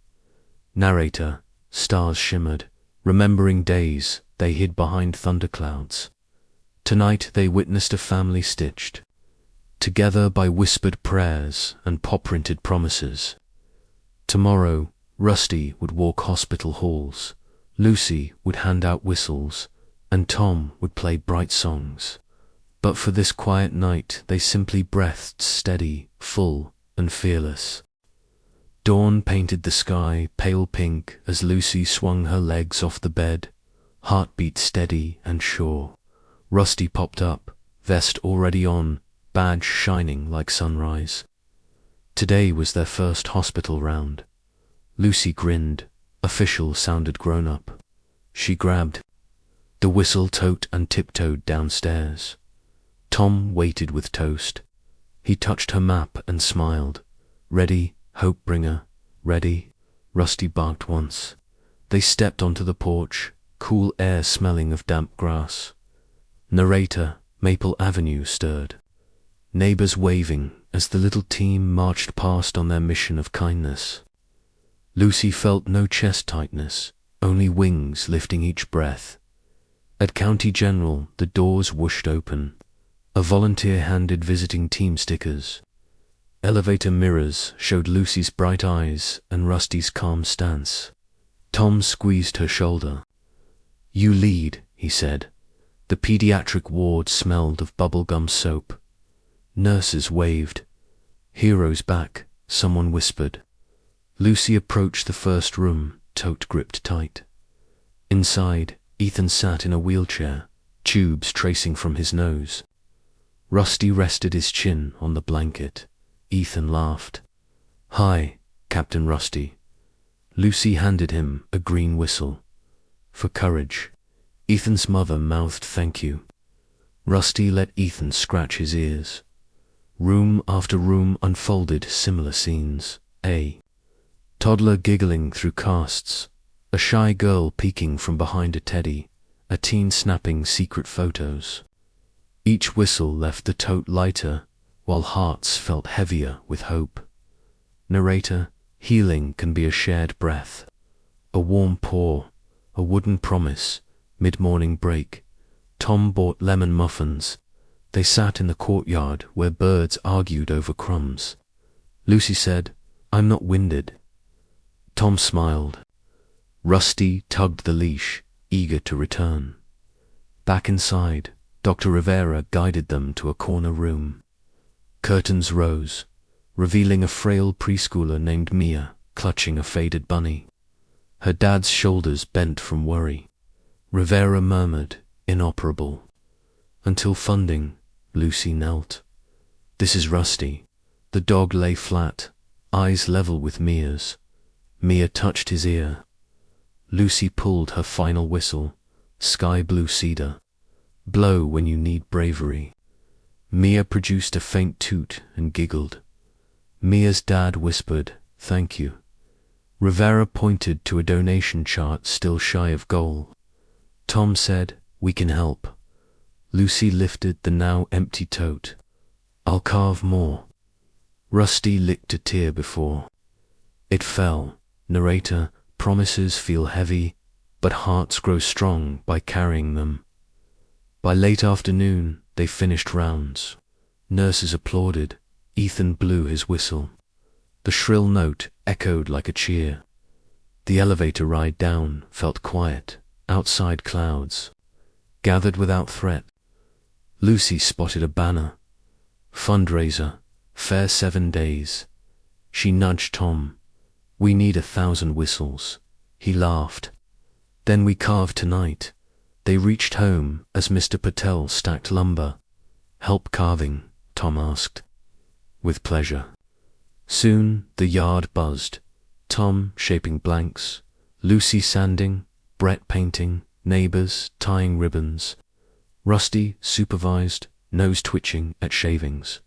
Narrator, stars shimmered, remembering days they hid behind thunderclouds. Tonight they witnessed a family stitched together by whispered prayers and pop-printed promises. Tomorrow, Rusty would walk hospital halls, Lucy would hand out whistles, and Tom would play bright songs. But for this quiet night they simply breathed steady, full, and fearless. Dawn painted the sky pale pink as Lucy swung her legs off the bed, heartbeat steady and sure. Rusty popped up, vest already on, badge shining like sunrise. Today was their first hospital round. Lucy grinned. Official sounded grown-up. She grabbed the whistle tote and tiptoed downstairs. Tom waited with toast. He touched her map and smiled. Ready, hope bringer, ready. Rusty barked once. They stepped onto the porch, cool air smelling of damp grass. Narrator, Maple Avenue stirred. Neighbors waving as the little team marched past on their mission of kindness. Lucy felt no chest tightness, only wings lifting each breath. At County General, the doors whooshed open. A volunteer handed visiting team stickers. Elevator mirrors showed Lucy's bright eyes and Rusty's calm stance. Tom squeezed her shoulder. You lead, he said. The pediatric ward smelled of bubblegum soap. Nurses waved. Heroes back, someone whispered. Lucy approached the first room, tote gripped tight. Inside, Ethan sat in a wheelchair, tubes tracing from his nose. Rusty rested his chin on the blanket. Ethan laughed. Hi, Captain Rusty. Lucy handed him a green whistle. For courage. Ethan's mother mouthed thank you. Rusty let Ethan scratch his ears. Room after room unfolded similar scenes. A toddler giggling through casts, a shy girl peeking from behind a teddy, a teen snapping secret photos. Each whistle left the tote lighter, while hearts felt heavier with hope. Narrator, healing can be a shared breath. A warm paw, a wooden promise, mid-morning break. Tom bought lemon muffins. They sat in the courtyard where birds argued over crumbs. Lucy said, I'm not winded. Tom smiled. Rusty tugged the leash, eager to return. Back inside, Dr. Rivera guided them to a corner room. Curtains rose, revealing a frail preschooler named Mia, clutching a faded bunny. Her dad's shoulders bent from worry. Rivera murmured, inoperable. Until funding, Lucy knelt. This is Rusty. The dog lay flat, eyes level with Mia's. Mia touched his ear. Lucy pulled her final whistle, sky blue cedar. Blow when you need bravery. Mia produced a faint toot and giggled. Mia's dad whispered, "Thank you." Rivera pointed to a donation chart still shy of goal. Tom said, "We can help." Lucy lifted the now empty tote. "I'll carve more." Rusty licked a tear before it fell. Narrator, promises feel heavy, but hearts grow strong by carrying them. By late afternoon, they finished rounds. Nurses applauded. Ethan blew his whistle. The shrill note echoed like a cheer. The elevator ride down felt quiet. Outside clouds gathered without threat. Lucy spotted a banner. Fundraiser, fair 7 days. She nudged Tom. "We need 1,000 whistles." He laughed. "Then we carve tonight." They reached home as Mr. Patel stacked lumber. "Help carving?" Tom asked. "With pleasure." Soon the yard buzzed. Tom shaping blanks, Lucy sanding, Brett painting, neighbors tying ribbons. Rusty supervised, nose twitching at shavings.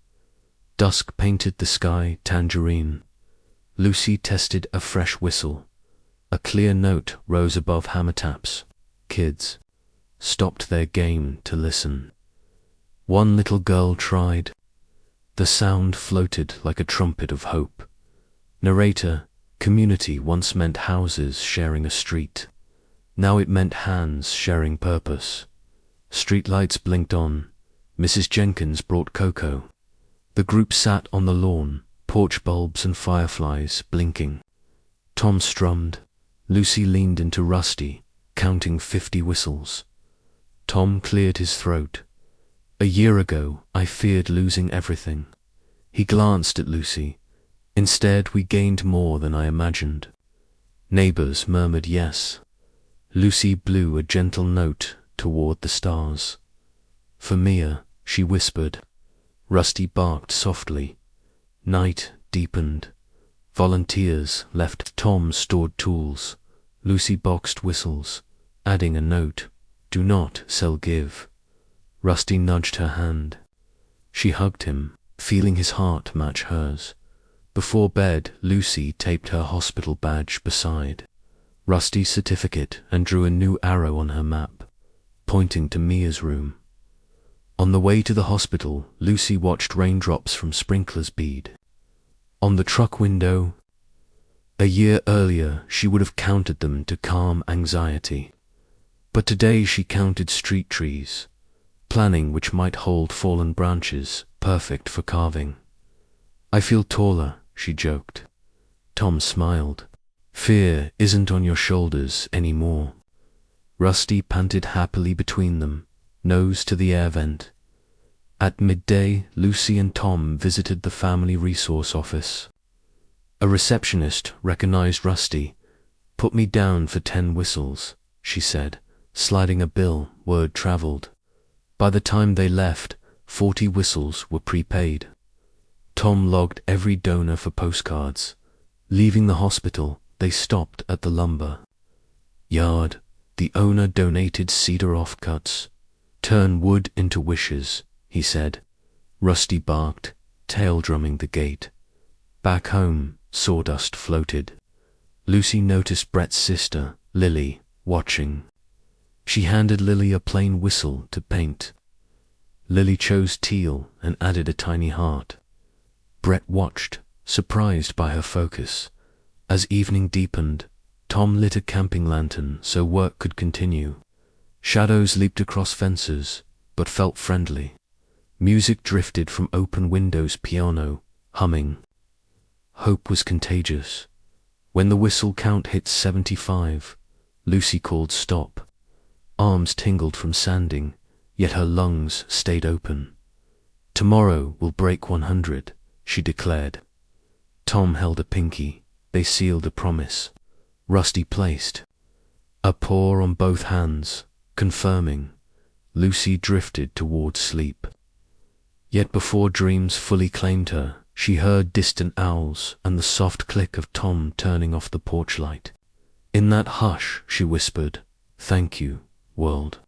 Dusk painted the sky tangerine. Lucy tested a fresh whistle. A clear note rose above hammer taps. Kids stopped their game to listen. One little girl tried. The sound floated like a trumpet of hope. Narrator, community once meant houses sharing a street. Now it meant hands sharing purpose. Streetlights blinked on. Mrs. Jenkins brought cocoa. The group sat on the lawn, porch bulbs and fireflies blinking. Tom strummed. Lucy leaned into Rusty, counting 50 whistles. Tom cleared his throat. "A year ago, I feared losing everything." He glanced at Lucy. "Instead, we gained more than I imagined." Neighbors murmured yes. Lucy blew a gentle note toward the stars. "For Mia," she whispered. Rusty barked softly. Night deepened. Volunteers left. Tom stored tools. Lucy boxed whistles, adding a note, "Do not sell give." Rusty nudged her hand. She hugged him, feeling his heart match hers. Before bed, Lucy taped her hospital badge beside Rusty's certificate and drew a new arrow on her map, pointing to Mia's room. On the way to the hospital, Lucy watched raindrops from sprinklers bead on the truck window. A year earlier, she would have counted them to calm anxiety. But today she counted street trees, planning which might hold fallen branches, perfect for carving. "I feel taller," she joked. Tom smiled. "Fear isn't on your shoulders anymore." Rusty panted happily between them, nose to the air vent. At midday, Lucy and Tom visited the family resource office. A receptionist recognized Rusty. "Put me down for 10 whistles," she said, sliding a bill. Word traveled. By the time they left, 40 whistles were prepaid. Tom logged every donor for postcards. Leaving the hospital, they stopped at the lumber yard. The owner donated cedar offcuts. "Turn wood into wishes," he said. Rusty barked, tail drumming the gate. Back home, sawdust floated. Lucy noticed Brett's sister, Lily, watching. She handed Lily a plain whistle to paint. Lily chose teal and added a tiny heart. Brett watched, surprised by her focus. As evening deepened, Tom lit a camping lantern so work could continue. Shadows leaped across fences, but felt friendly. Music drifted from open windows, piano, humming. Hope was contagious. When the whistle count hit 75, Lucy called stop. Arms tingled from sanding, yet her lungs stayed open. "Tomorrow will break 100, she declared. Tom held a pinky. They sealed a promise. Rusty placed a paw on both hands, confirming. Lucy drifted toward sleep. Yet before dreams fully claimed her, she heard distant owls and the soft click of Tom turning off the porch light. In that hush, she whispered, "Thank you, world."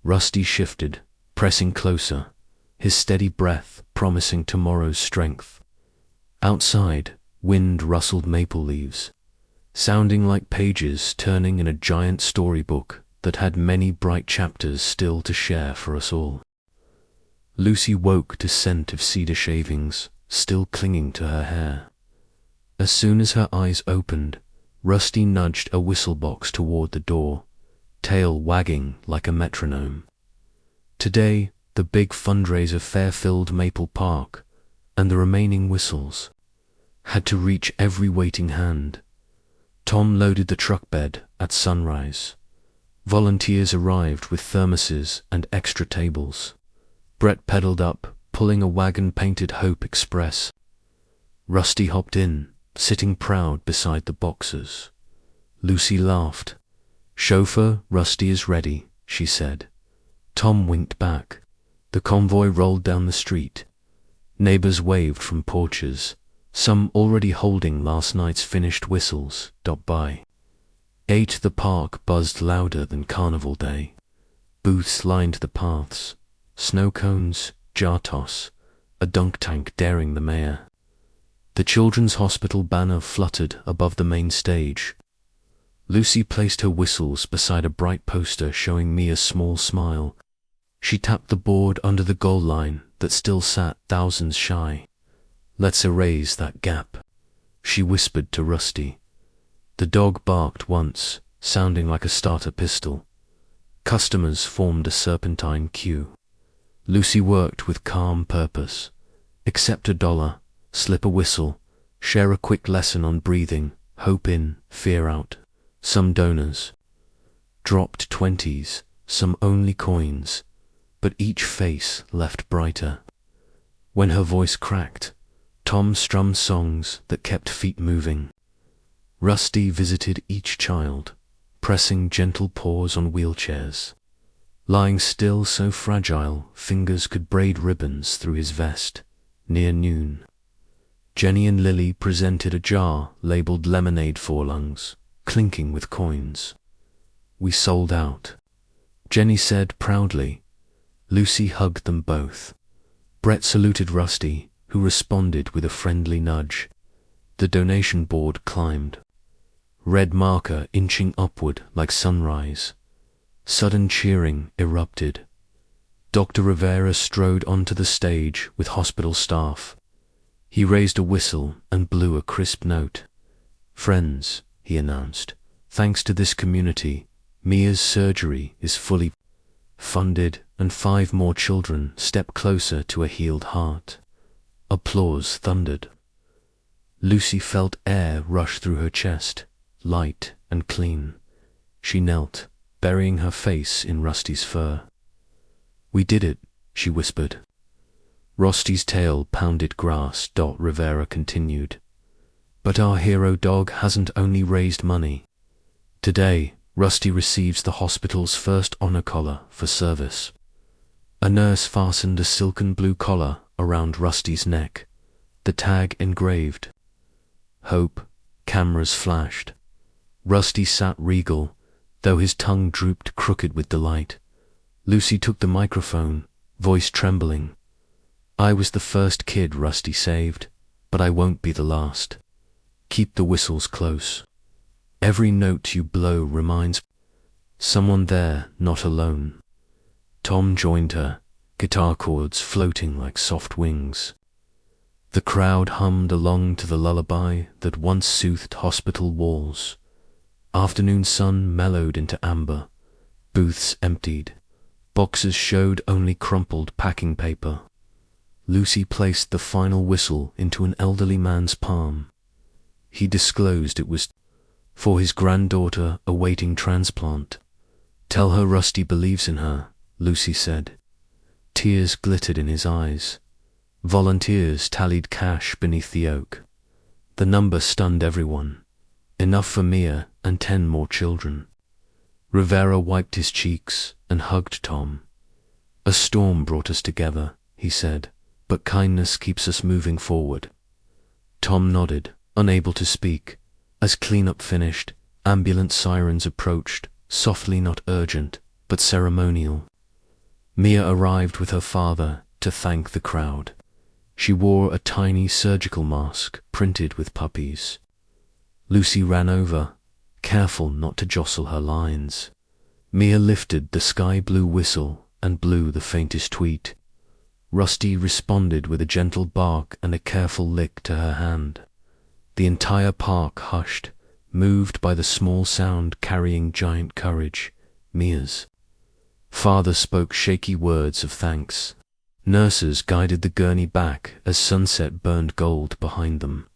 Rusty shifted, pressing closer, his steady breath promising tomorrow's strength. Outside, wind rustled maple leaves, sounding like pages turning in a giant storybook that had many bright chapters still to share for us all. Lucy woke to scent of cedar shavings still clinging to her hair. As soon as her eyes opened, Rusty nudged a whistle box toward the door, tail wagging like a metronome. Today, the big fundraiser fair filled Maple Park, and the remaining whistles had to reach every waiting hand. Tom loaded the truck bed at sunrise. Volunteers arrived with thermoses and extra tables. Brett pedaled up, pulling a wagon painted Hope Express. Rusty hopped in, sitting proud beside the boxes. Lucy laughed. "Chauffeur, Rusty is ready," she said. Tom winked back. The convoy rolled down the street. Neighbors waved from porches, some already holding last night's finished whistles, by. The park buzzed louder than Carnival Day. Booths lined the paths, snow cones, jar toss, a dunk tank daring the mayor. The Children's Hospital banner fluttered above the main stage. Lucy placed her whistles beside a bright poster showing me a small smile. She tapped the board under the goal line that still sat thousands shy. "Let's erase that gap," she whispered to Rusty. The dog barked once, sounding like a starter pistol. Customers formed a serpentine queue. Lucy worked with calm purpose. Accept $1, slip a whistle, share a quick lesson on breathing, hope in, fear out. Some donors dropped 20s, some only coins, but each face left brighter. When her voice cracked, Tom strummed songs that kept feet moving. Rusty visited each child, pressing gentle paws on wheelchairs. Lying still so fragile, fingers could braid ribbons through his vest. Near noon, Jenny and Lily presented a jar labeled Lemonade Forlungs, clinking with coins. "We sold out," Jenny said proudly. Lucy hugged them both. Brett saluted Rusty, who responded with a friendly nudge. The donation board climbed, red marker inching upward like sunrise. Sudden cheering erupted. Dr. Rivera strode onto the stage with hospital staff. He raised a whistle and blew a crisp note. "Friends," he announced, "thanks to this community, Mia's surgery is fully funded and 5 more children step closer to a healed heart." Applause thundered. Lucy felt air rush through her chest, light and clean. She knelt, burying her face in Rusty's fur. "We did it," she whispered. Rusty's tail pounded grass. Rivera continued. "But our hero dog hasn't only raised money. Today, Rusty receives the hospital's first honor collar for service." A nurse fastened a silken blue collar around Rusty's neck, the tag engraved. Hope. Cameras flashed. Rusty sat regal, though his tongue drooped crooked with delight. Lucy took the microphone, voice trembling. "I was the first kid Rusty saved, but I won't be the last. Keep the whistles close. Every note you blow reminds someone there, not alone." Tom joined her, guitar chords floating like soft wings. The crowd hummed along to the lullaby that once soothed hospital walls. Afternoon sun mellowed into amber. Booths emptied. Boxes showed only crumpled packing paper. Lucy placed the final whistle into an elderly man's palm. He disclosed it was for his granddaughter awaiting transplant. "Tell her Rusty believes in her," Lucy said. Tears glittered in his eyes. Volunteers tallied cash beneath the oak. The number stunned everyone. Enough for Mia and 10 more children. Rivera wiped his cheeks and hugged Tom. "A storm brought us together," he said, "but kindness keeps us moving forward." Tom nodded, unable to speak. As cleanup finished, ambulance sirens approached, softly, not urgent, but ceremonial. Mia arrived with her father to thank the crowd. She wore a tiny surgical mask printed with puppies. Lucy ran over, careful not to jostle her lines. Mia lifted the sky-blue whistle and blew the faintest tweet. Rusty responded with a gentle bark and a careful lick to her hand. The entire park hushed, moved by the small sound carrying giant courage, Mia's. Father spoke shaky words of thanks. Nurses guided the gurney back as sunset burned gold behind them.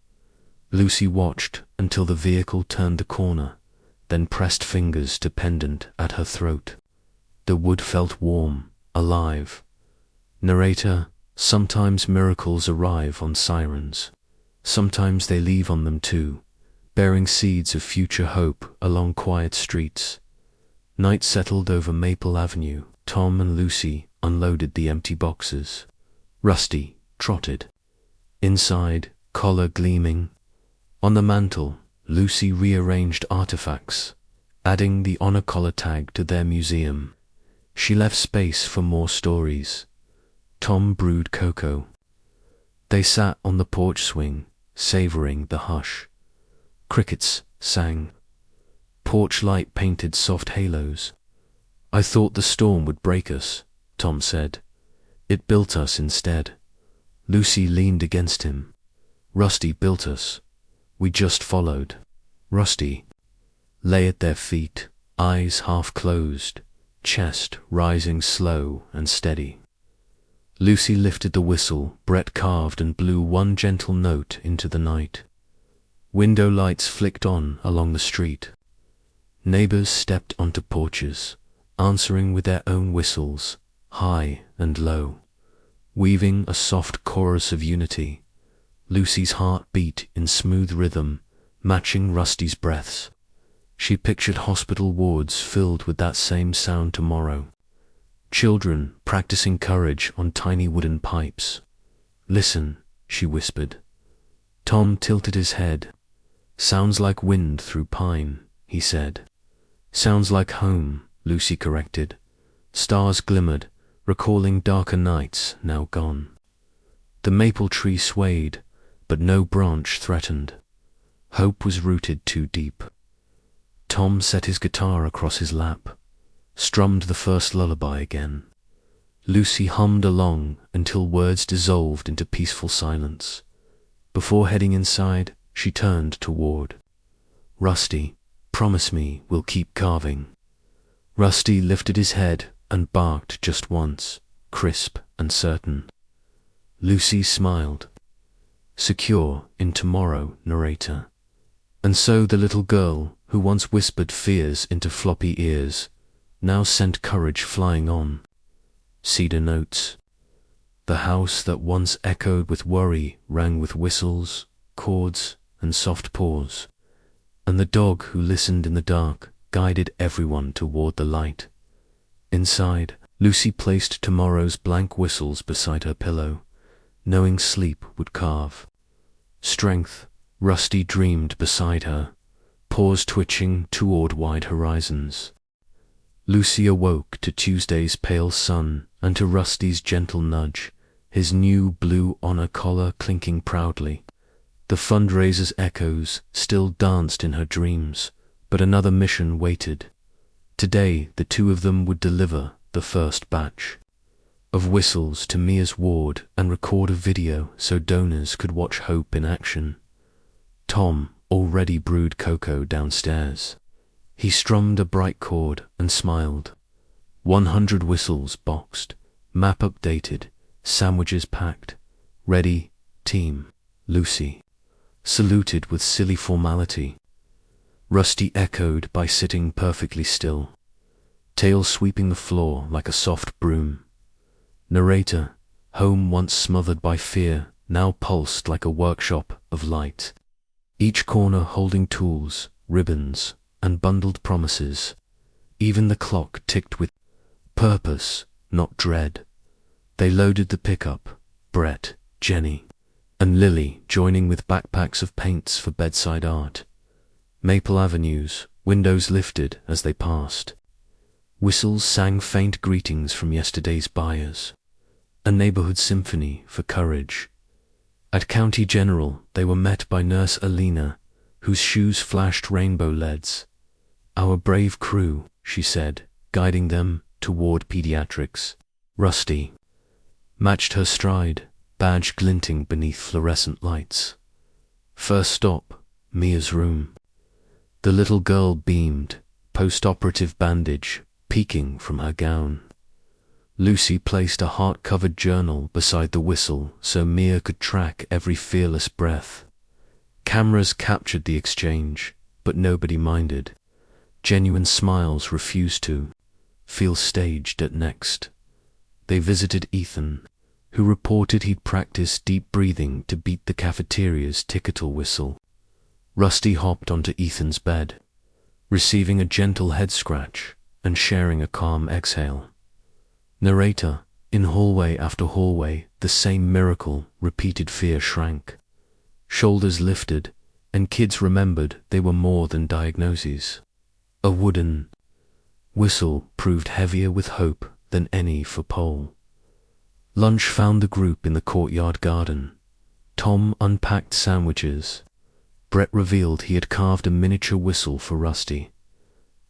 Lucy watched until the vehicle turned the corner, then pressed fingers to pendant at her throat. The wood felt warm, alive. Narrator, sometimes miracles arrive on sirens. Sometimes they leave on them too, bearing seeds of future hope along quiet streets. Night settled over Maple Avenue. Tom and Lucy unloaded the empty boxes. Rusty trotted. Inside, collar gleaming. On the mantel, Lucy rearranged artifacts, adding the honor collar tag to their museum. She left space for more stories. Tom brewed cocoa. They sat on the porch swing, savoring the hush. Crickets sang. Porch light painted soft halos. I thought the storm would break us, Tom said. It built us instead. Lucy leaned against him. Rusty built us. We just followed. Rusty lay at their feet, eyes half closed, chest rising slow and steady. Lucy lifted the whistle Brett carved and blew one gentle note into the night. Window lights flicked on along the street. Neighbors stepped onto porches, answering with their own whistles, high and low, weaving a soft chorus of unity. Lucy's heart beat in smooth rhythm, matching Rusty's breaths. She pictured hospital wards filled with that same sound tomorrow. Children practicing courage on tiny wooden pipes. Listen, she whispered. Tom tilted his head. Sounds like wind through pine, he said. Sounds like home, Lucy corrected. Stars glimmered, recalling darker nights now gone. The maple tree swayed, but no branch threatened. Hope was rooted too deep. Tom set his guitar across his lap, strummed the first lullaby again. Lucy hummed along until words dissolved into peaceful silence. Before heading inside, she turned to Ward. Rusty, promise me we'll keep carving. Rusty lifted his head and barked just once, crisp and certain. Lucy smiled. Secure in tomorrow, narrator. And so the little girl, who once whispered fears into floppy ears, now sent courage flying on. Cedar notes. The house that once echoed with worry rang with whistles, chords, and soft paws. And the dog who listened in the dark guided everyone toward the light. Inside, Lucy placed tomorrow's blank whistles beside her pillow, knowing sleep would carve. Strength, Rusty dreamed beside her, paws twitching toward wide horizons. Lucy awoke to Tuesday's pale sun and to Rusty's gentle nudge, his new blue honor collar clinking proudly. The fundraiser's echoes still danced in her dreams, but another mission waited. Today the two of them would deliver the first batch of whistles to Mia's ward and record a video so donors could watch hope in action. Tom already brewed cocoa downstairs. He strummed a bright chord and smiled. 100 whistles boxed, map updated, sandwiches packed. Ready, team. Lucy saluted with silly formality. Rusty echoed by sitting perfectly still, tail sweeping the floor like a soft broom. Narrator, home once smothered by fear, now pulsed like a workshop of light. Each corner holding tools, ribbons, and bundled promises. Even the clock ticked with purpose, not dread. They loaded the pickup, Brett, Jenny, and Lily joining with backpacks of paints for bedside art. Maple Avenue's windows lifted as they passed. Whistles sang faint greetings from yesterday's buyers. A neighborhood symphony for courage, At County General, they were met by Nurse Alina, whose shoes flashed rainbow LEDs. "Our brave crew," she said, guiding them toward pediatrics. Rusty matched her stride, badge glinting beneath fluorescent lights. First stop, Mia's room. The little girl beamed, post-operative bandage peeking from her gown. Lucy placed a heart-covered journal beside the whistle so Mia could track every fearless breath. Cameras captured the exchange, but nobody minded. Genuine smiles refused to feel staged at Next. They visited Ethan, who reported he'd practiced deep breathing to beat the cafeteria's ticketal whistle. Rusty hopped onto Ethan's bed, receiving a gentle head scratch and sharing a calm exhale. Narrator, in hallway after hallway, the same miracle, repeated fear shrank. Shoulders lifted, and kids remembered they were more than diagnoses. A wooden whistle proved heavier with hope than any for Pole. Lunch found the group in the courtyard garden. Tom unpacked sandwiches. Brett revealed he had carved a miniature whistle for Rusty.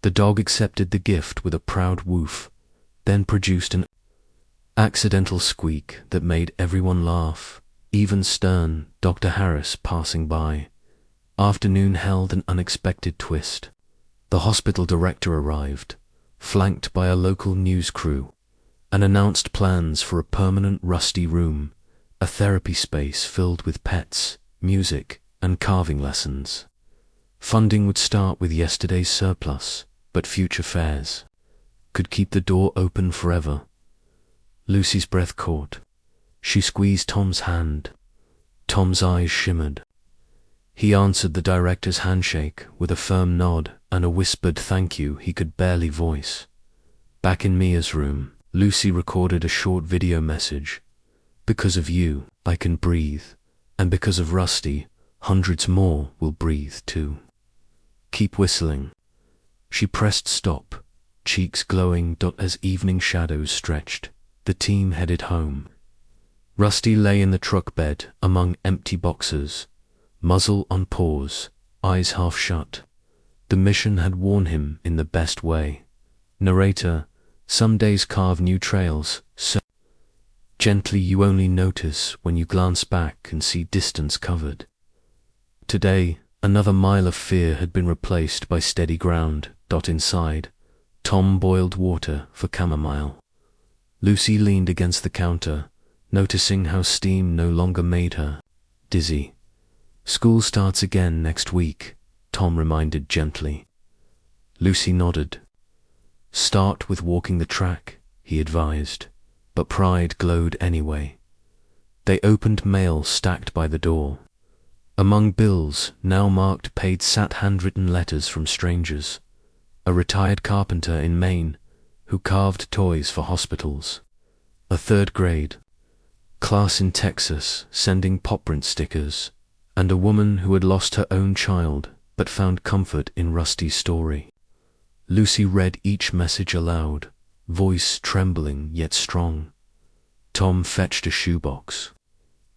The dog accepted the gift with a proud woof, then produced an accidental squeak that made everyone laugh, even stern Dr. Harris passing by. Afternoon held an unexpected twist. The hospital director arrived, flanked by a local news crew, and announced plans for a permanent Rusty room, a therapy space filled with pets, music, and carving lessons. Funding would start with yesterday's surplus, but future fares could keep the door open forever. Lucy's breath caught. She squeezed Tom's hand. Tom's eyes shimmered. He answered the director's handshake with a firm nod and a whispered thank you he could barely voice. Back in Mia's room, Lucy recorded a short video message. "Because of you, I can breathe, and because of Rusty, hundreds more will breathe too. Keep whistling." She pressed stop, cheeks glowing as evening shadows stretched. The team headed home. Rusty lay in the truck bed among empty boxes, muzzle on paws, eyes half shut. The mission had worn him in the best way. Narrator, some days carve new trails, so gently you only notice when you glance back and see distance covered. Today, another mile of fear had been replaced by steady ground. Inside, Tom boiled water for chamomile. Lucy leaned against the counter, noticing how steam no longer made her dizzy. "School starts again next week," Tom reminded gently. Lucy nodded. "Start with walking the track," he advised, but pride glowed anyway. They opened mail stacked by the door. Among bills, now marked paid, sat handwritten letters from strangers. A retired carpenter in Maine who carved toys for hospitals. A third grade class in Texas sending pop print stickers. And a woman who had lost her own child but found comfort in Rusty's story. Lucy read each message aloud, voice trembling yet strong. Tom fetched a shoebox.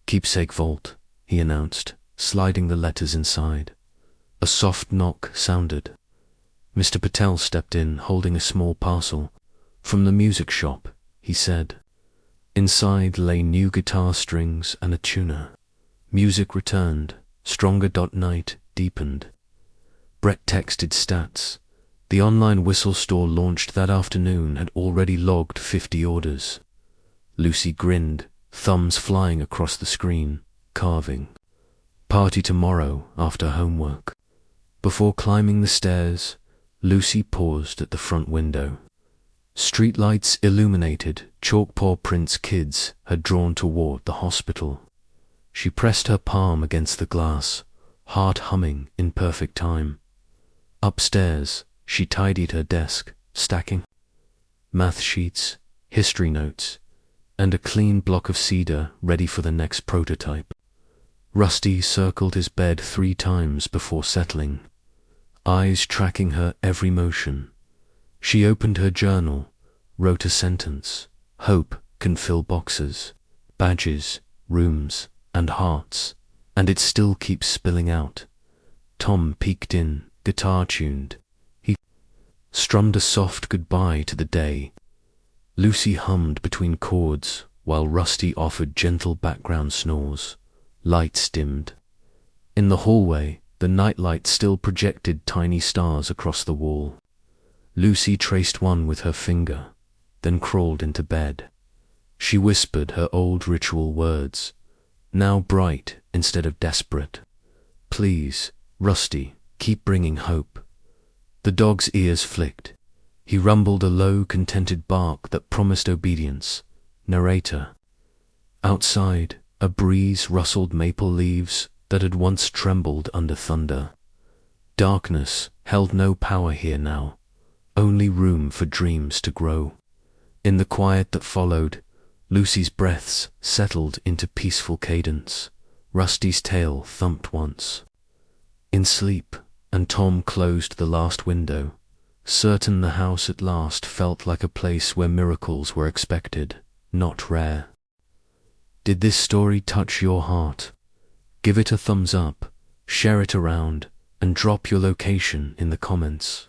"Keepsake vault," he announced, sliding the letters inside. A soft knock sounded. Mr. Patel stepped in, holding a small parcel. "From the music shop," he said. Inside lay new guitar strings and a tuner. Music returned, stronger. Night deepened. Brett texted stats. The online whistle store launched that afternoon had already logged 50 orders. Lucy grinned, thumbs flying across the screen, carving. Party tomorrow after homework. Before climbing the stairs, Lucy paused at the front window. Streetlights illuminated chalk paw prints kids had drawn toward the hospital. She pressed her palm against the glass, heart humming in perfect time. Upstairs, she tidied her desk, stacking math sheets, history notes, and a clean block of cedar ready for the next prototype. Rusty circled his bed 3 times before settling, eyes tracking her every motion. She opened her journal, wrote a sentence. Hope can fill boxes, badges, rooms, and hearts, and it still keeps spilling out. Tom peeked in, guitar tuned. He strummed a soft goodbye to the day. Lucy hummed between chords, while Rusty offered gentle background snores. Lights dimmed. In the hallway, the nightlight still projected tiny stars across the wall. Lucy traced one with her finger, then crawled into bed. She whispered her old ritual words, now bright instead of desperate. Please, Rusty, keep bringing hope. The dog's ears flicked. He rumbled a low, contented bark that promised obedience. Narrator. Outside, a breeze rustled maple leaves that had once trembled under thunder. Darkness held no power here now, only room for dreams to grow. In the quiet that followed, Lucy's breaths settled into peaceful cadence. Rusty's tail thumped once. In sleep, and Tom closed the last window, certain the house at last felt like a place where miracles were expected, not rare. Did this story touch your heart? Give it a thumbs up, share it around, and drop your location in the comments.